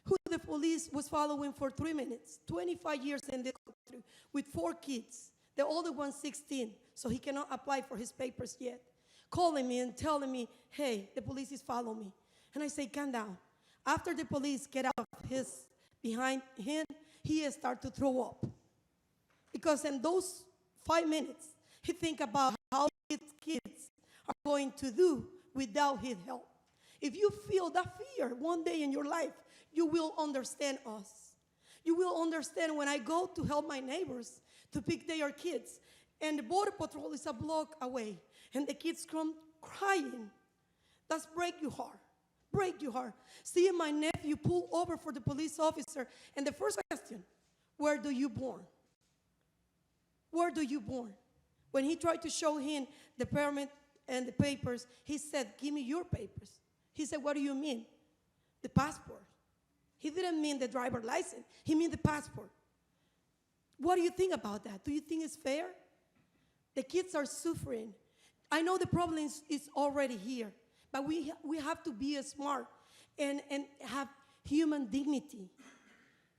who the police was following for 3 minutes, 25 years in this country, with 4 kids, the older one 16, so he cannot apply for his papers yet, calling me and telling me, hey, the police is following me. And I say, calm down. After the police get out of behind him, he started to throw up. Because in those 5 minutes, he think about how his kids are going to do without his help. If you feel that fear one day in your life, you will understand us. You will understand when I go to help my neighbors to pick their kids. And the Border Patrol is a block away, and the kids come crying. That's break your heart. Break your heart. Seeing my nephew pull over for the police officer, and the first question, where do you born? Where do you born? When he tried to show him the permit and the papers, he said, give me your papers. He said, what do you mean? The passport. He didn't mean the driver license. He meant the passport. What do you think about that? Do you think it's fair? The kids are suffering. I know the problem is already here, but we have to be smart and have human dignity.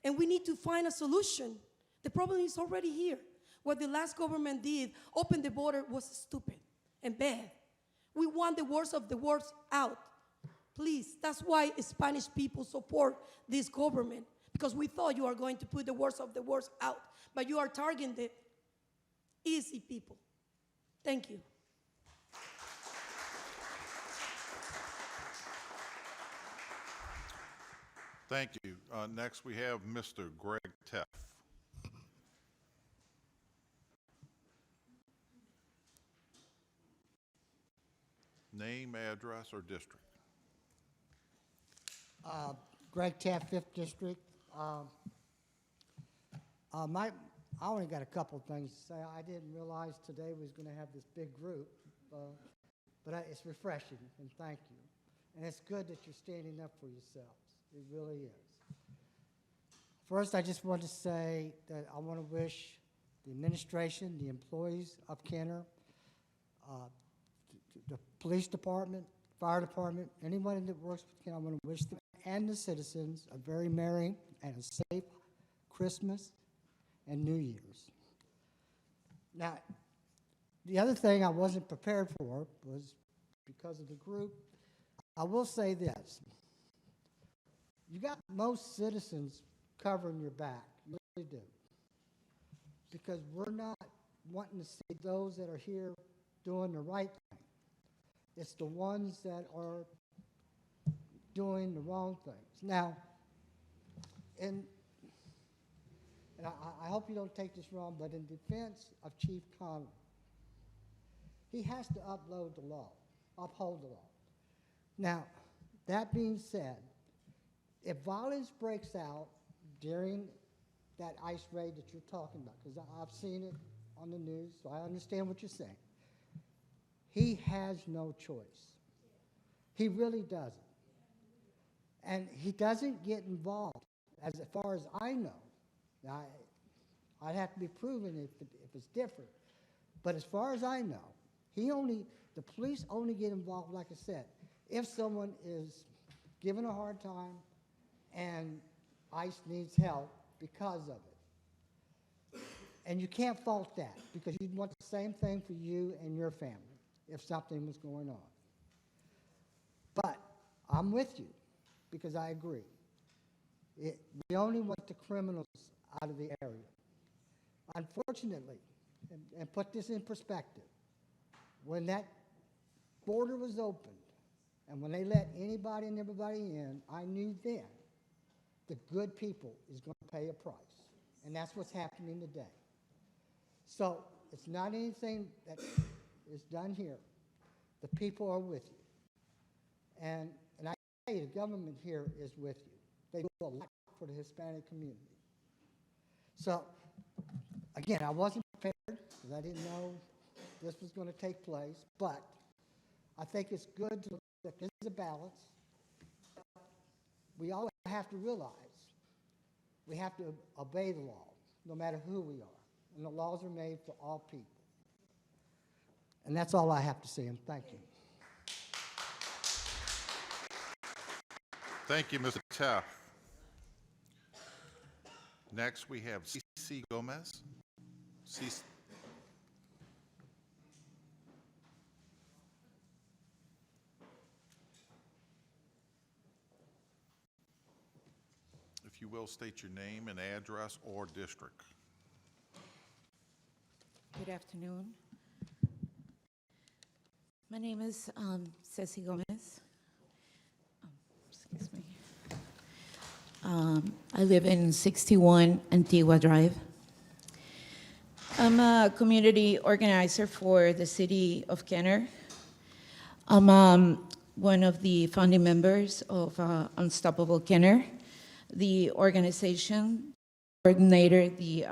And we need to find a solution. The problem is already here. What the last government did, open the border, was stupid and bad. We want the worst of the worst out. Please, that's why Spanish people support this government, because we thought you are going to put the worst of the worst out, but you are targeting the easy people. Thank you. Thank you. Next, we have Mr. Greg Teff. Name, address, or district? Greg Taft, 5th District. I only got a couple of things to say. I didn't realize today was going to have this big group, but it's refreshing, and thank you. And it's good that you're standing up for yourselves. It really is. First, I just want to say that I want to wish the administration, the employees of Kenner, the police department, fire department, anyone that works with Kenner, I want to wish them and the citizens a very merry and a safe Christmas and New Year's. Now, the other thing I wasn't prepared for was because of the group. I will say this. You got most citizens covering your back. You really do. Because we're not wanting to see those that are here doing the right thing. It's the ones that are doing the wrong things. Now, and I hope you don't take this wrong, but in defense of Chief Connell, he has to uphold the law. Now, that being said, if violence breaks out during that ICE raid that you're talking about, because I've seen it on the news, so I understand what you're saying, he has no choice. He really doesn't. And he doesn't get involved, as far as I know. Now, I'd have to be proven if it's different. But as far as I know, the police only get involved, like I said, if someone is given a hard time and ICE needs help because of it. And you can't fault that, because you'd want the same thing for you and your family if something was going on. But I'm with you, because I agree. We only want the criminals out of the area. Unfortunately, and put this in perspective, when that border was opened, and when they let anybody and everybody in, I knew then the good people is going to pay a price. And that's what's happening today. So it's not anything that is done here. The people are with you. And I tell you, the government here is with you. They do a lot for the Hispanic community. So, again, I wasn't prepared because I didn't know this was going to take place, but I think it's good to look at this as a balance. We all have to realize we have to obey the law, no matter who we are. And the laws are made for all people. And that's all I have to say, and thank you. Thank you, Mr. Teff. Next, we have C.C. Gomez. If you will, state your name and address or district. Good afternoon. My name is Ceci Gomez. Excuse me. I live in 61 Antigua Drive. I'm a community organizer for the city of Kenner. I'm one of the founding members of Unstoppable Kenner, the organization coordinator the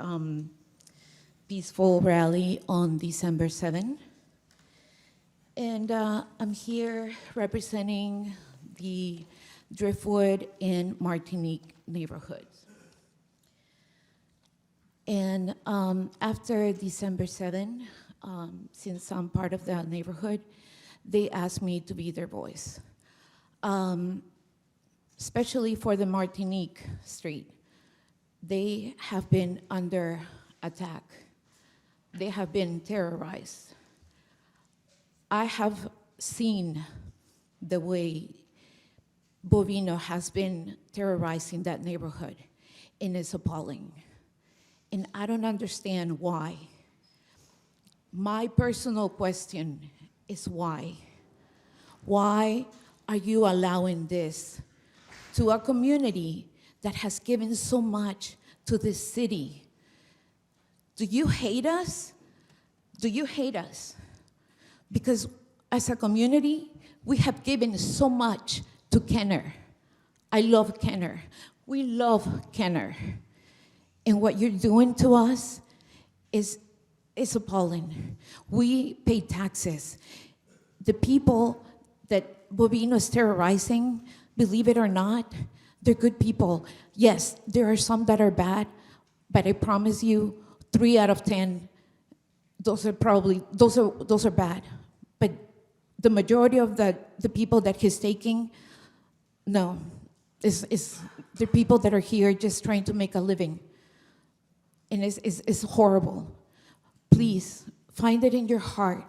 peaceful rally on December 7. And I'm here representing the Driftwood and Martinique neighborhoods. And after December 7, since I'm part of that neighborhood, they asked me to be their voice, especially for the Martinique Street. They have been under attack. They have been terrorized. I have seen the way Bovino has been terrorizing that neighborhood, and it's appalling. And I don't understand why. My personal question is why? Why are you allowing this to a community that has given so much to this city? Do you hate us? Do you hate us? Because as a community, we have given so much to Kenner. I love Kenner. We love Kenner. And what you're doing to us is appalling. We pay taxes. The people that Bovino is terrorizing, believe it or not, they're good people. Yes, there are some that are bad, but I promise you, 3 out of 10, those are bad. But the majority of the people that he's taking, no, they're people that are here just trying to make a living. And it's horrible. Please, find it in your heart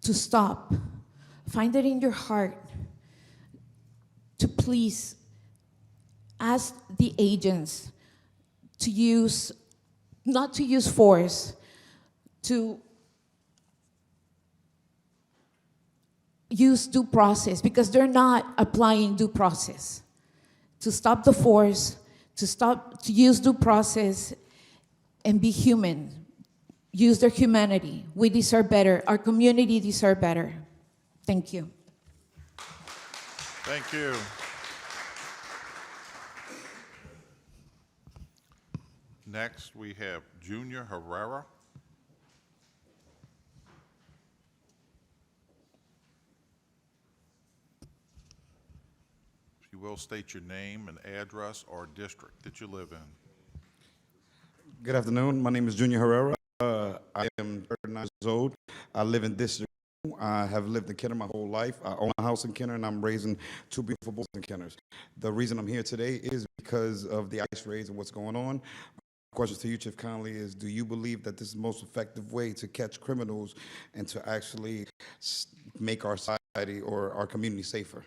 to stop. Find it in your heart to please ask the agents to use, not to use force, to use due process, because they're not applying due process. To stop the force, to use due process, and be human. Use their humanity. We deserve better. Our community deserves better. Thank you. Thank you. Next, we have Junior Herrera. If you will, state your name and address or district that you live in. Good afternoon. My name is Junior Herrera. I am 39 years old. I live in District 2. I have lived in Kenner my whole life. I own a house in Kenner, and I'm raising 2 beautiful boys in Kenner. The reason I'm here today is because of the ICE raids and what's going on. My question to you, Chief Conley, is do you believe that this is the most effective way to catch criminals and to actually make our society or our community safer?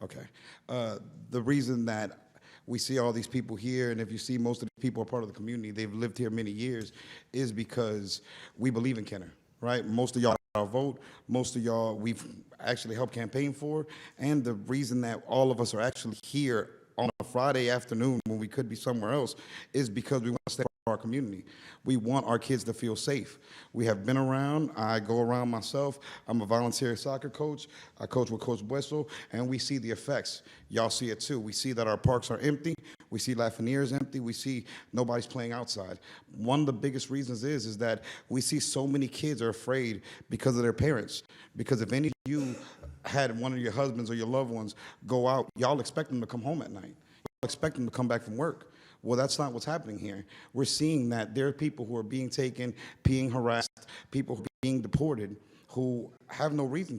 Okay. The reason that we see all these people here, and if you see most of the people are part of the community, they've lived here many years, is because we believe in Kenner, right? Most of y'all our vote, most of y'all we've actually helped campaign for, and the reason that all of us are actually here on a Friday afternoon when we could be somewhere else is because we want to stay for our community. We want our kids to feel safe. We have been around. I go around myself. I'm a volunteer soccer coach. I coach with Coach Wessel, and we see the effects. Y'all see it too. We see that our parks are empty. We see Lafreniere is empty. We see nobody's playing outside. One of the biggest reasons is that we see so many kids are afraid because of their parents. Because if any of you had one of your husbands or your loved ones go out, y'all expect them to come home at night. Y'all expect them to come back from work. Well, that's not what's happening here. We're seeing that there are people who are being taken, being harassed, people who are being deported who have no reason,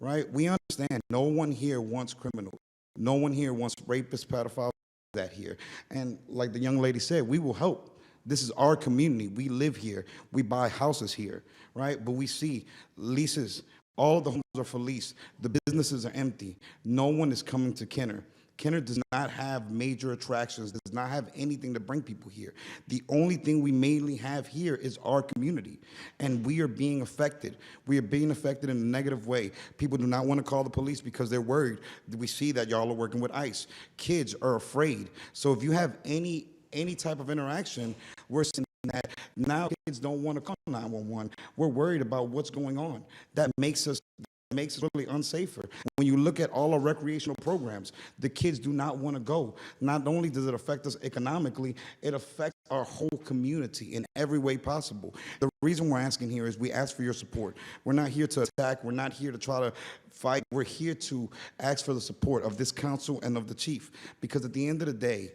right? We understand no one here wants criminals. No one here wants rapists, pedophiles, that here. And like the young lady said, we will help. This is our community. We live here. We buy houses here, right? But we see leases. All of the homes are for lease. The businesses are empty. No one is coming to Kenner. Kenner does not have major attractions, does not have anything to bring people here. The only thing we mainly have here is our community, and we are being affected. We are being affected in a negative way. People do not want to call the police because they're worried. We see that y'all are working with ICE. Kids are afraid. So if you have any any type of interaction, we're seeing that now kids don't want to call 911. We're worried about what's going on. That makes us really unsafer. When you look at all our recreational programs, the kids do not want to go. Not only does it affect us economically, it affects our whole community in every way possible. The reason we're asking here is we ask for your support. We're not here to attack. We're not here to try to fight. We're here to ask for the support of this council and of the chief, because at the end of the day,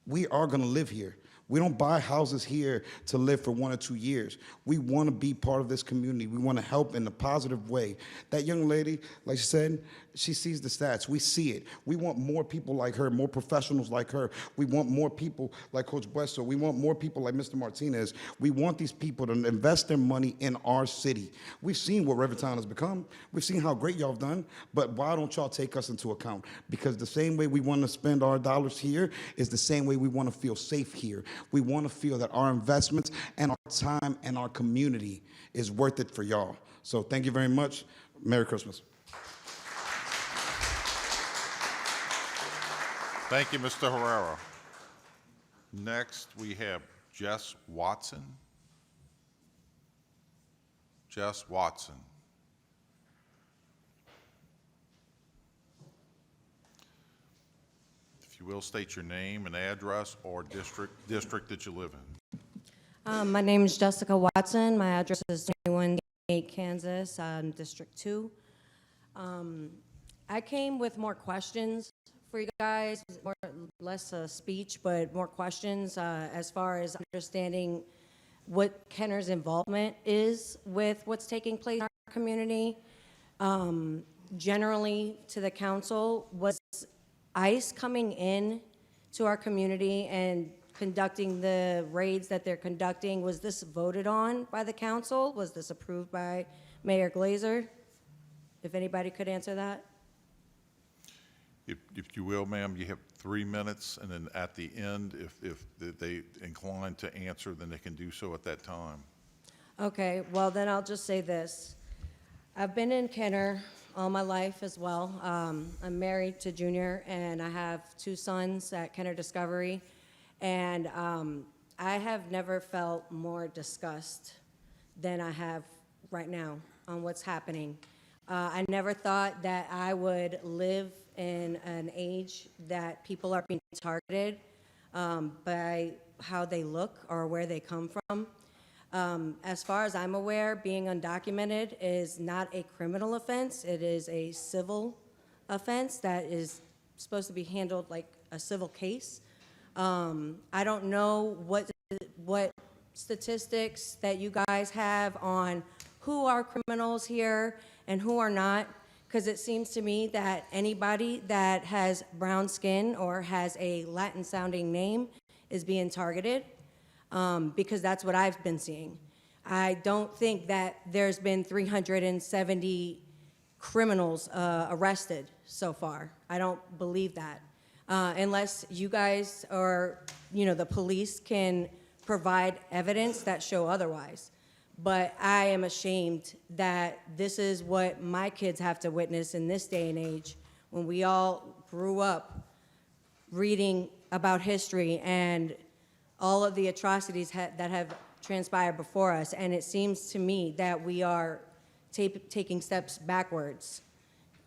we are going to live here. We don't buy houses here to live for 1 or 2 years. We want to be part of this community. We want to help in a positive way. That young lady, like she said, she sees the stats. We see it. We want more people like her, more professionals like her. We want more people like Coach Bueso. We want more people like Mr. Martinez. We want these people to invest their money in our city. We've seen what Rivertown has become. We've seen how great y'all have done, but why don't y'all take us into account? Because the same way we want to spend our dollars here is the same way we want to feel safe here. We want to feel that our investments and our time and our community is worth it for y'all. So thank you very much. Merry Christmas. Thank you, Mr. Herrera. Next, we have Jess Watson. Jess Watson. If you will, state your name and address or district that you live in. My name is Jessica Watson. My address is 2188 Kansas, District 2. I came with more questions for you guys, less a speech, but more questions as far as understanding what Kenner's involvement is with what's taking place in our community. Generally, to the council, was ICE coming in to our community and conducting the raids that they're conducting, was this voted on by the council? Was this approved by Mayor Glazer? If anybody could answer that. If you will, ma'am, you have 3 minutes, and then at the end, if they incline to answer, then they can do so at that time. Okay, well then I'll just say this. I've been in Kenner all my life as well. I'm married to Junior, and I have 2 sons at Kenner Discovery, and I have never felt more disgust than I have right now on what's happening. I never thought that I would live in an age that people are being targeted by how they look or where they come from. As far as I'm aware, being undocumented is not a criminal offense. It is a civil offense that is supposed to be handled like a civil case. I don't know what statistics that you guys have on who are criminals here and who are not, because it seems to me that anybody that has brown skin or has a Latin-sounding name is being targeted, because that's what I've been seeing. I don't think that there's been 370 criminals arrested so far. I don't believe that, unless you guys or the police can provide evidence that show otherwise. But I am ashamed that this is what my kids have to witness in this day and age, when we all grew up reading about history and all of the atrocities that have transpired before us. And it seems to me that we are taking steps backwards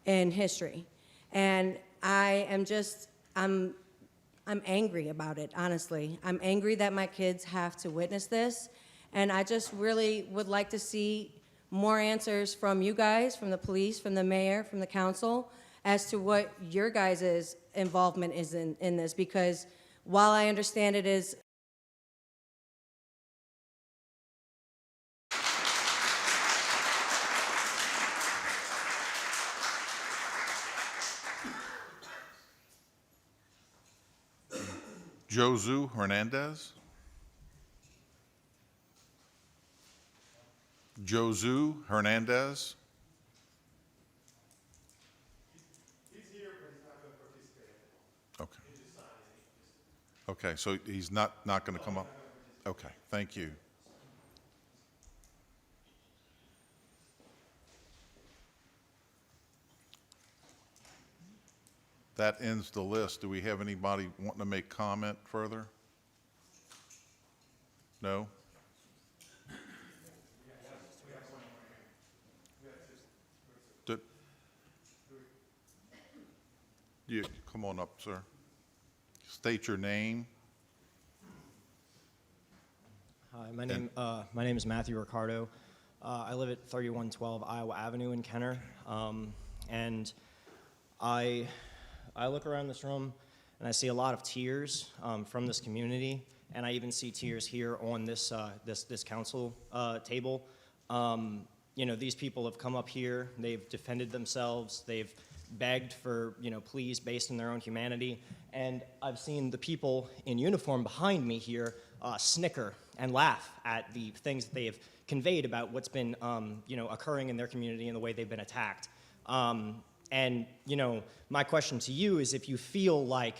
in history. And I am just, I'm angry about it, honestly. I'm angry that my kids have to witness this. And I just really would like to see more answers from you guys, from the police, from the mayor, from the council, as to what your guys' involvement is in this. Because while I understand it is Josu Hernandez. Josu Hernandez. He's here, but he's not going to participate. Okay. Okay, so he's not going to come up? Okay, thank you. That ends the list. Do we have anybody wanting to make comment further? No? Did- You, come on up, sir. State your name. Hi, my name is Matthew Ricardo. I live at 3112 Iowa Avenue in Kenner, and I look around this room and I see a lot of tears from this community, and I even see tears here on this council table. You know, these people have come up here, they've defended themselves, they've begged for, you know, pleas based on their own humanity, and I've seen the people in uniform behind me here snicker and laugh at the things that they have conveyed about what's been, you know, occurring in their community and the way they've been attacked. And, you know, my question to you is if you feel like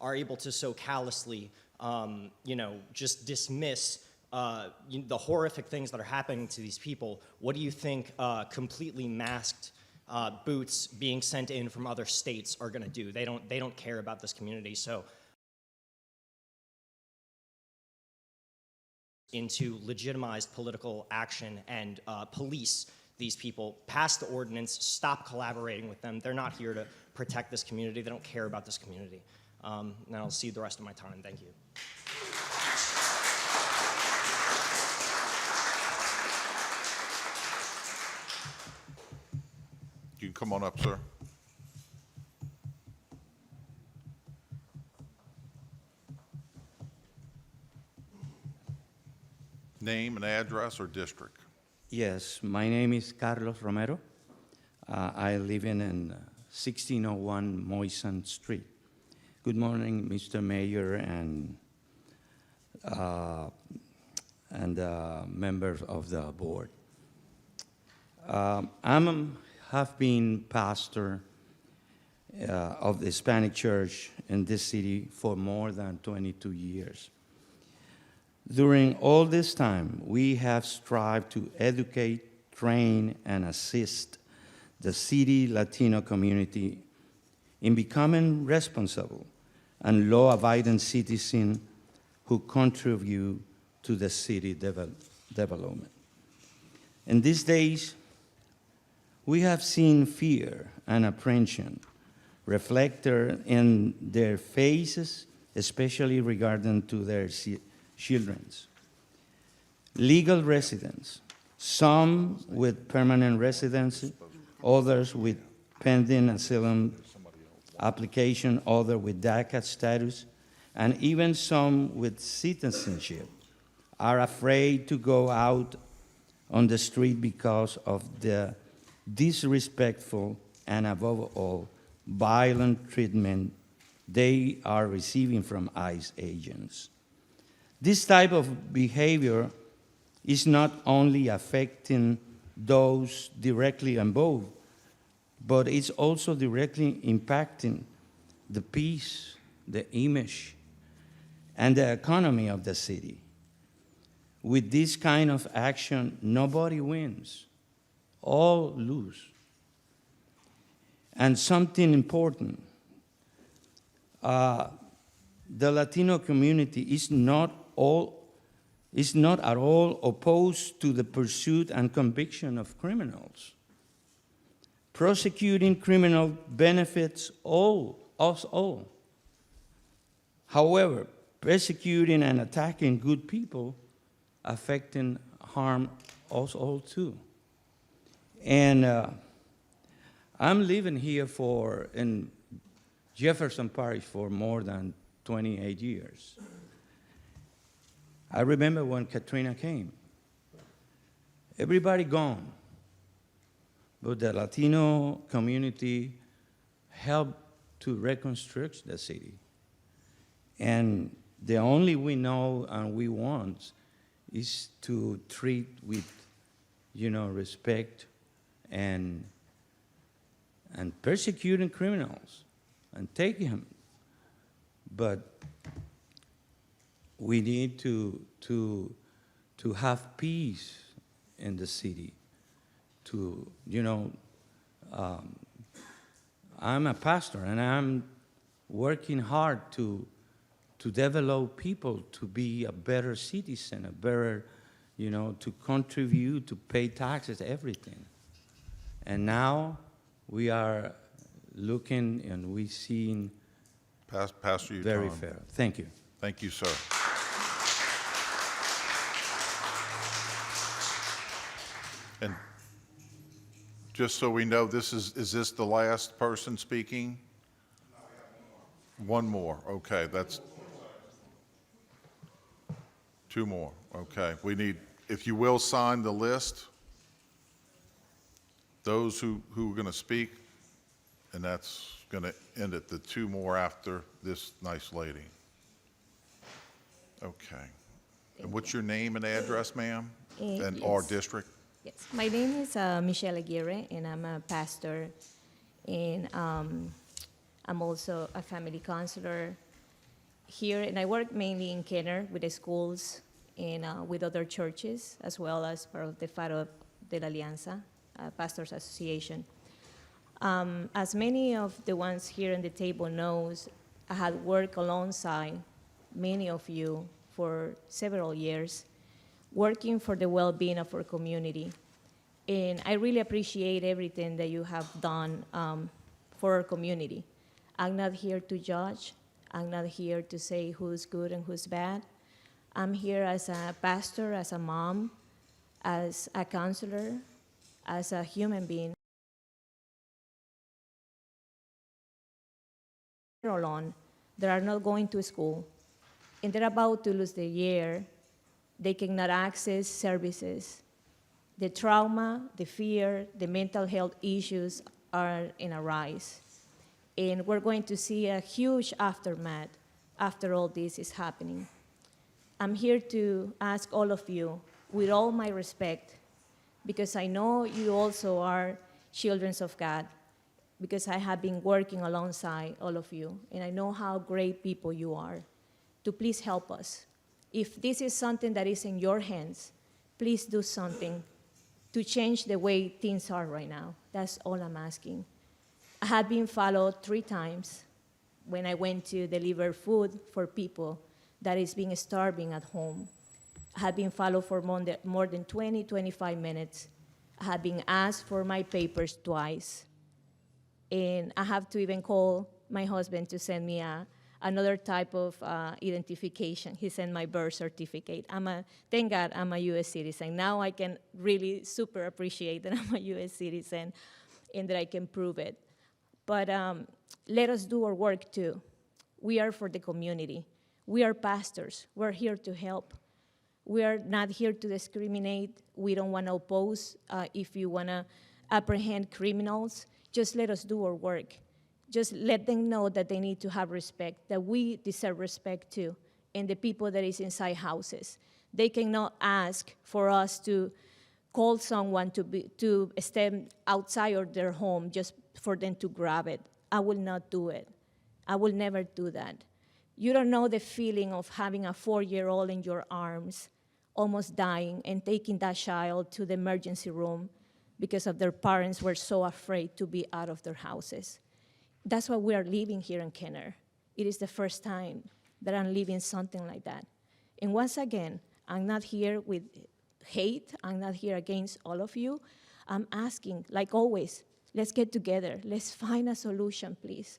are able to so callously, you know, just dismiss the horrific things that are happening to these people, what do you think completely masked boots being sent in from other states are going to do? They don't care about this community. So into legitimized political action and police these people, pass the ordinance, stop collaborating with them. They're not here to protect this community. They don't care about this community. And I'll see the rest of my time. Thank you. You can come on up, sir. Name and address or district? Yes, my name is Carlos Romero. I live in 1601 Moisan Street. Good morning, Mr. Mayor and members of the board. Have been pastor of the Hispanic Church in this city for more than 22 years. During all this time, we have strived to educate, train, and assist the city Latino community in becoming responsible and law-abiding citizens who contribute to the city development. In these days, we have seen fear and apprehension reflected in their faces, especially regarding to their children. Legal residents, some with permanent residency, others with pending asylum application, others with DACA status, and even some with citizenship, are afraid to go out on the street because of the disrespectful and, above all, violent treatment they are receiving from ICE agents. This type of behavior is not only affecting those directly involved, but it's also directly impacting the peace, the image, and the economy of the city. With this kind of action, nobody wins. All lose. And something important, the Latino community is not at all opposed to the pursuit and conviction of criminals. Prosecuting criminal benefits us all. However, persecuting and attacking good people affecting harm us all too. And I'm living here in Jefferson Parish for more than 28 years. I remember when Katrina came. Everybody gone. But the Latino community helped to reconstruct the city. And the only we know and we want is to treat with, respect and persecuting criminals and taking them. But we need to have peace in the city. I'm a pastor, and working hard to develop people to be a better citizen, a better, to contribute, to pay taxes, everything. And now we are looking and we seeing Pastor, your very time. fair. Thank you. Thank you, sir. And just so we know, is this the last person speaking? One more, okay, that's two more, okay. We need, if you will, sign the list, those who are going to speak, and that's going to end at the two more after this nice lady. Okay. And what's your name and address, ma'am? And our Yes. district? Yes, my name is Michelle Aguirre, and I'm a pastor, and I'm also a family counselor here, and I work mainly in Kenner with the schools and with other churches, as well as part of the Faro de la Alianza, Pastors Association. As many of the ones here on the table knows, I had worked alongside many of you for several years, working for the well-being of our community. And I really appreciate everything that you have done for our community. I'm not here to judge. I'm not here to say who's good and who's bad. I'm here as a pastor, as a mom, as a counselor, as a human being. On, they are not going to school, and they're about to lose their year. They cannot access services. The trauma, the fear, the mental health issues are in a rise. And we're going to see a huge aftermath after all this is happening. I'm here to ask all of you, with all my respect, because I know you also are children of God, because I have been working alongside all of you, and I know how great people you are, to please help us. If this is something that is in your hands, please do something to change the way things are right now. That's all I'm asking. I had been followed 3 times when I went to deliver food for people that is being starving at home. I had been followed for more than 20, 25 minutes. I had been asked for my papers twice. And I have to even call my husband to send me another type of identification. He sent my birth certificate. Thank God I'm a U.S. citizen. Now I can really super appreciate that I'm a U.S. citizen and that I can prove it. But let us do our work too. We are for the community. We are pastors. We're here to help. We are not here to discriminate. We don't want to oppose if you want to apprehend criminals. Just let us do our work. Just let them know that they need to have respect, that we deserve respect too, and the people that is inside houses. They cannot ask for us to call someone to stand outside of their home just for them to grab it. I will not do it. I will never do that. You don't know the feeling of having a 4-year-old in your arms, almost dying, and taking that child to the emergency room because of their parents were so afraid to be out of their houses. That's why we are living here in Kenner. It is the first time that I'm living something like that. And once again, I'm not here with hate. I'm not here against all of you. I'm asking, like always, let's get together. Let's find a solution, please.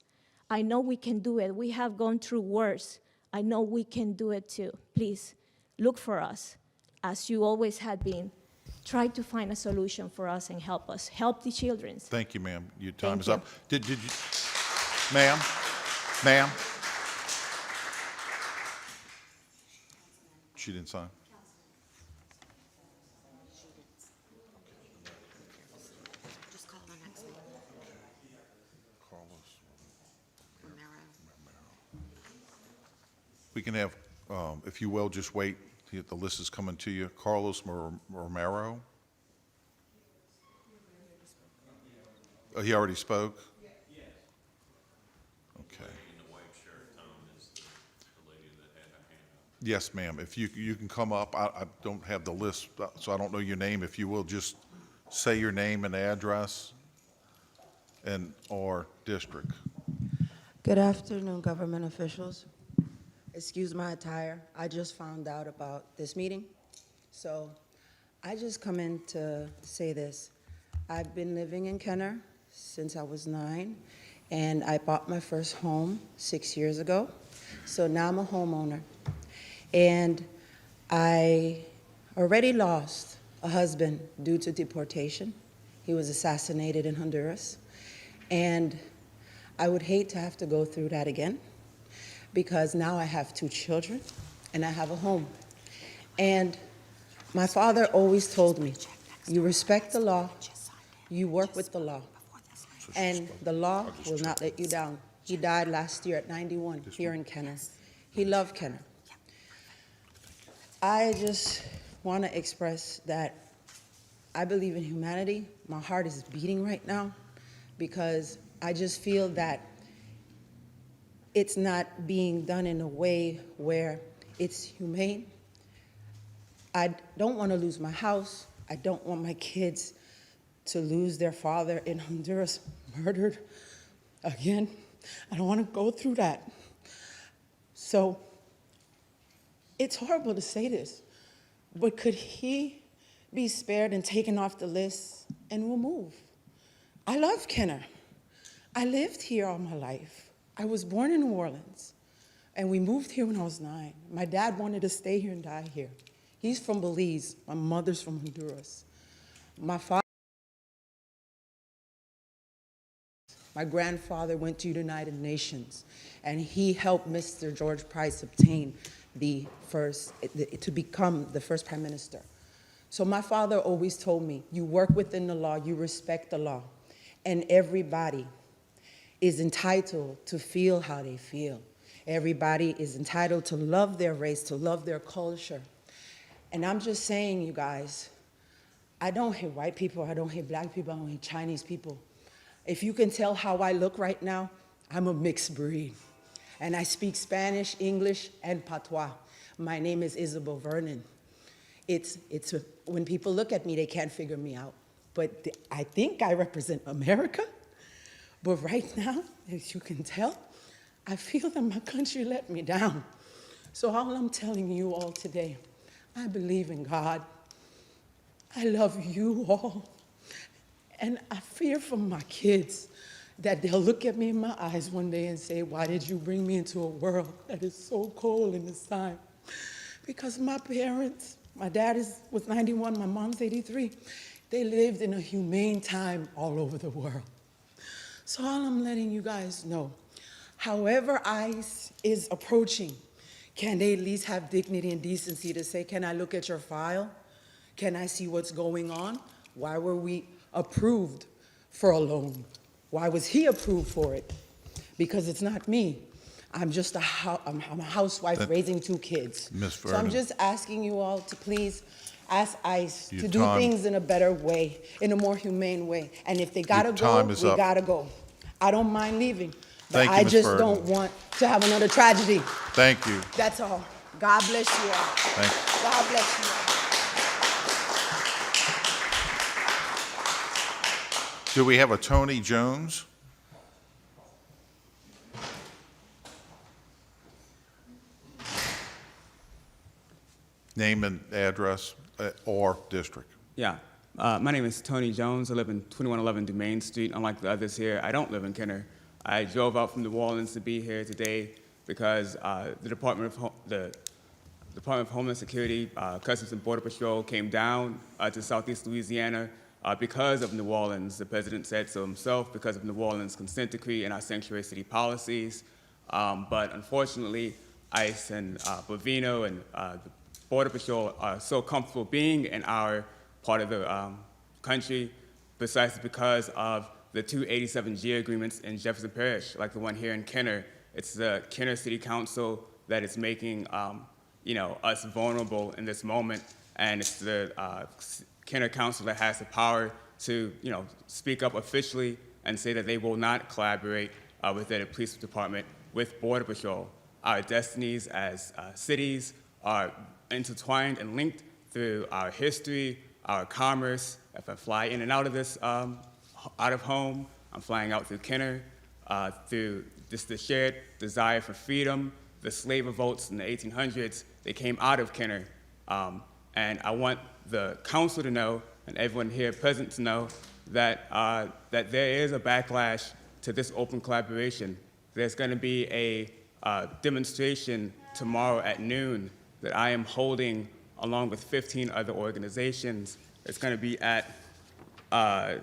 I know we can do it. We have gone through worse. I know we can do it too. Please, look for us, as you always had been. Try to find a solution for us and help us. Help the children. Thank you, ma'am. Your time Thank is you. up. Did you, ma'am? Ma'am? She didn't sign? Just call the next name. Romero. We can have, if you will, just wait. The list is coming to you. Carlos Romero? Oh, he already spoke? Okay. Yes, ma'am. If you can come up, I don't have the list, so I don't know your name. If you will, just say your name and address and or district. Good afternoon, government officials. Excuse my attire. I just found out about this meeting. So I just come in to say this. I've been living in Kenner since I was 9, and I bought my first home 6 years ago. So now I'm a homeowner. And I already lost a husband due to deportation. He was assassinated in Honduras. And I would hate to have to go through that again, because now I have 2 children and I have a home. And my father always told me, you respect the law, you work with the law, and the law will not let you down. He died last year at 91 here in Kenner. He loved Kenner. I just want to express that I believe in humanity. My heart is beating right now because I just feel that it's not being done in a way where it's humane. I don't want to lose my house. I don't want my kids to lose their father in Honduras, murdered again. I don't want to go through that. So it's horrible to say this, but could he be spared and taken off the list and we'll move? I love Kenner. I lived here all my life. I was born in New Orleans, and we moved here when I was 9. My dad wanted to stay here and die here. He's from Belize. My mother's from Honduras. My grandfather went to United Nations, and he helped Mr. George Price obtain to become the first prime minister. So my father always told me, you work within the law, you respect the law, and everybody is entitled to feel how they feel. Everybody is entitled to love their race, to love their culture. And I'm just saying, you guys, I don't hate white people, I don't hate black people, I don't hate Chinese people. If you can tell how I look right now, I'm a mixed breed. And I speak Spanish, English, and Patois. My name is Isabel Vernon. When people look at me, they can't figure me out. But I think I represent America. But right now, as you can tell, I feel that my country let me down. So all I'm telling you all today, I believe in God. I love you all. And I fear for my kids that they'll look at me in my eyes one day and say, why did you bring me into a world that is so cold in this time? Because my parents, my dad was 91, my mom's 83, they lived in a humane time all over the world. So all I'm letting you guys know, however ICE is approaching, can they at least have dignity and decency to say, can I look at your file? Can I see what's going on? Why were we approved for a loan? Why was he approved for it? Because it's not me. I'm just I'm a housewife raising 2 kids. Ms. So I'm Vernon. just asking you all to please ask ICE Your to do time- things in a better way, in a more humane way. And if they gotta Your go, time is we up. gotta go. I don't mind leaving, but Thank you, I Ms. just Vernon. don't want to have another tragedy. Thank you. That's all. God bless you all. Thank you. God bless you all. Do we have a Tony Jones? Name and address or district. Yeah. My name is Tony Jones. I live in 2111 Dumaine Street. Unlike the others here, I don't live in Kenner. I drove out from New Orleans to be here today because the Department of Homeland Security, Customs and Border Patrol came down to Southeast Louisiana because of New Orleans. The president said so himself, because of New Orleans consent decree and our sanctuary city policies. But unfortunately, ICE and Bovino and the Border Patrol are so comfortable being in our part of the country precisely because of the 287G agreements in Jefferson Parish, like the one here in Kenner. It's the Kenner City Council that is making us vulnerable in this moment, and it's the Kenner Council that has the power to speak up officially and say that they will not collaborate within the police department with Border Patrol. Our destinies as cities are intertwined and linked through our history, our commerce. If I fly in and out of this, out of home, I'm flying out through Kenner. through just the shared desire for freedom. The slave revolts in the 1800s, they came out of Kenner. And I want the council to know, and everyone here present to know, that, that there is a backlash to this open collaboration. There's going to be a demonstration tomorrow at noon that I am holding along with 15 other organizations. It's going to be at the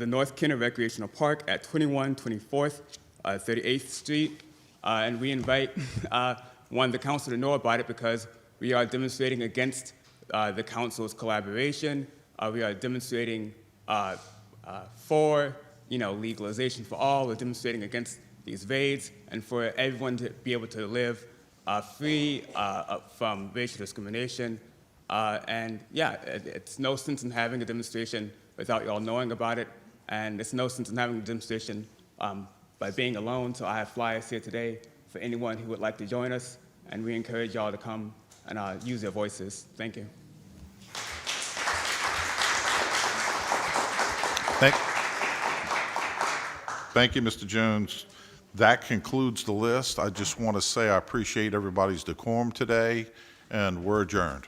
North Kenner Recreational Park at 2124th, 38th Street. And we invite the council to know about it because we are demonstrating against the council's collaboration. We are demonstrating for legalization for all. We're demonstrating against these raids and for everyone to be able to live free from racial discrimination. And yeah, it's no sense in having a demonstration without you all knowing about it. And it's no sense in having a demonstration by being alone. So I have flyers here today for anyone who would like to join us. And we encourage y'all to come and use their voices. Thank you. Thank you, Mr. Jones. That concludes the list. I just want to say I appreciate everybody's decorum today, and we're adjourned.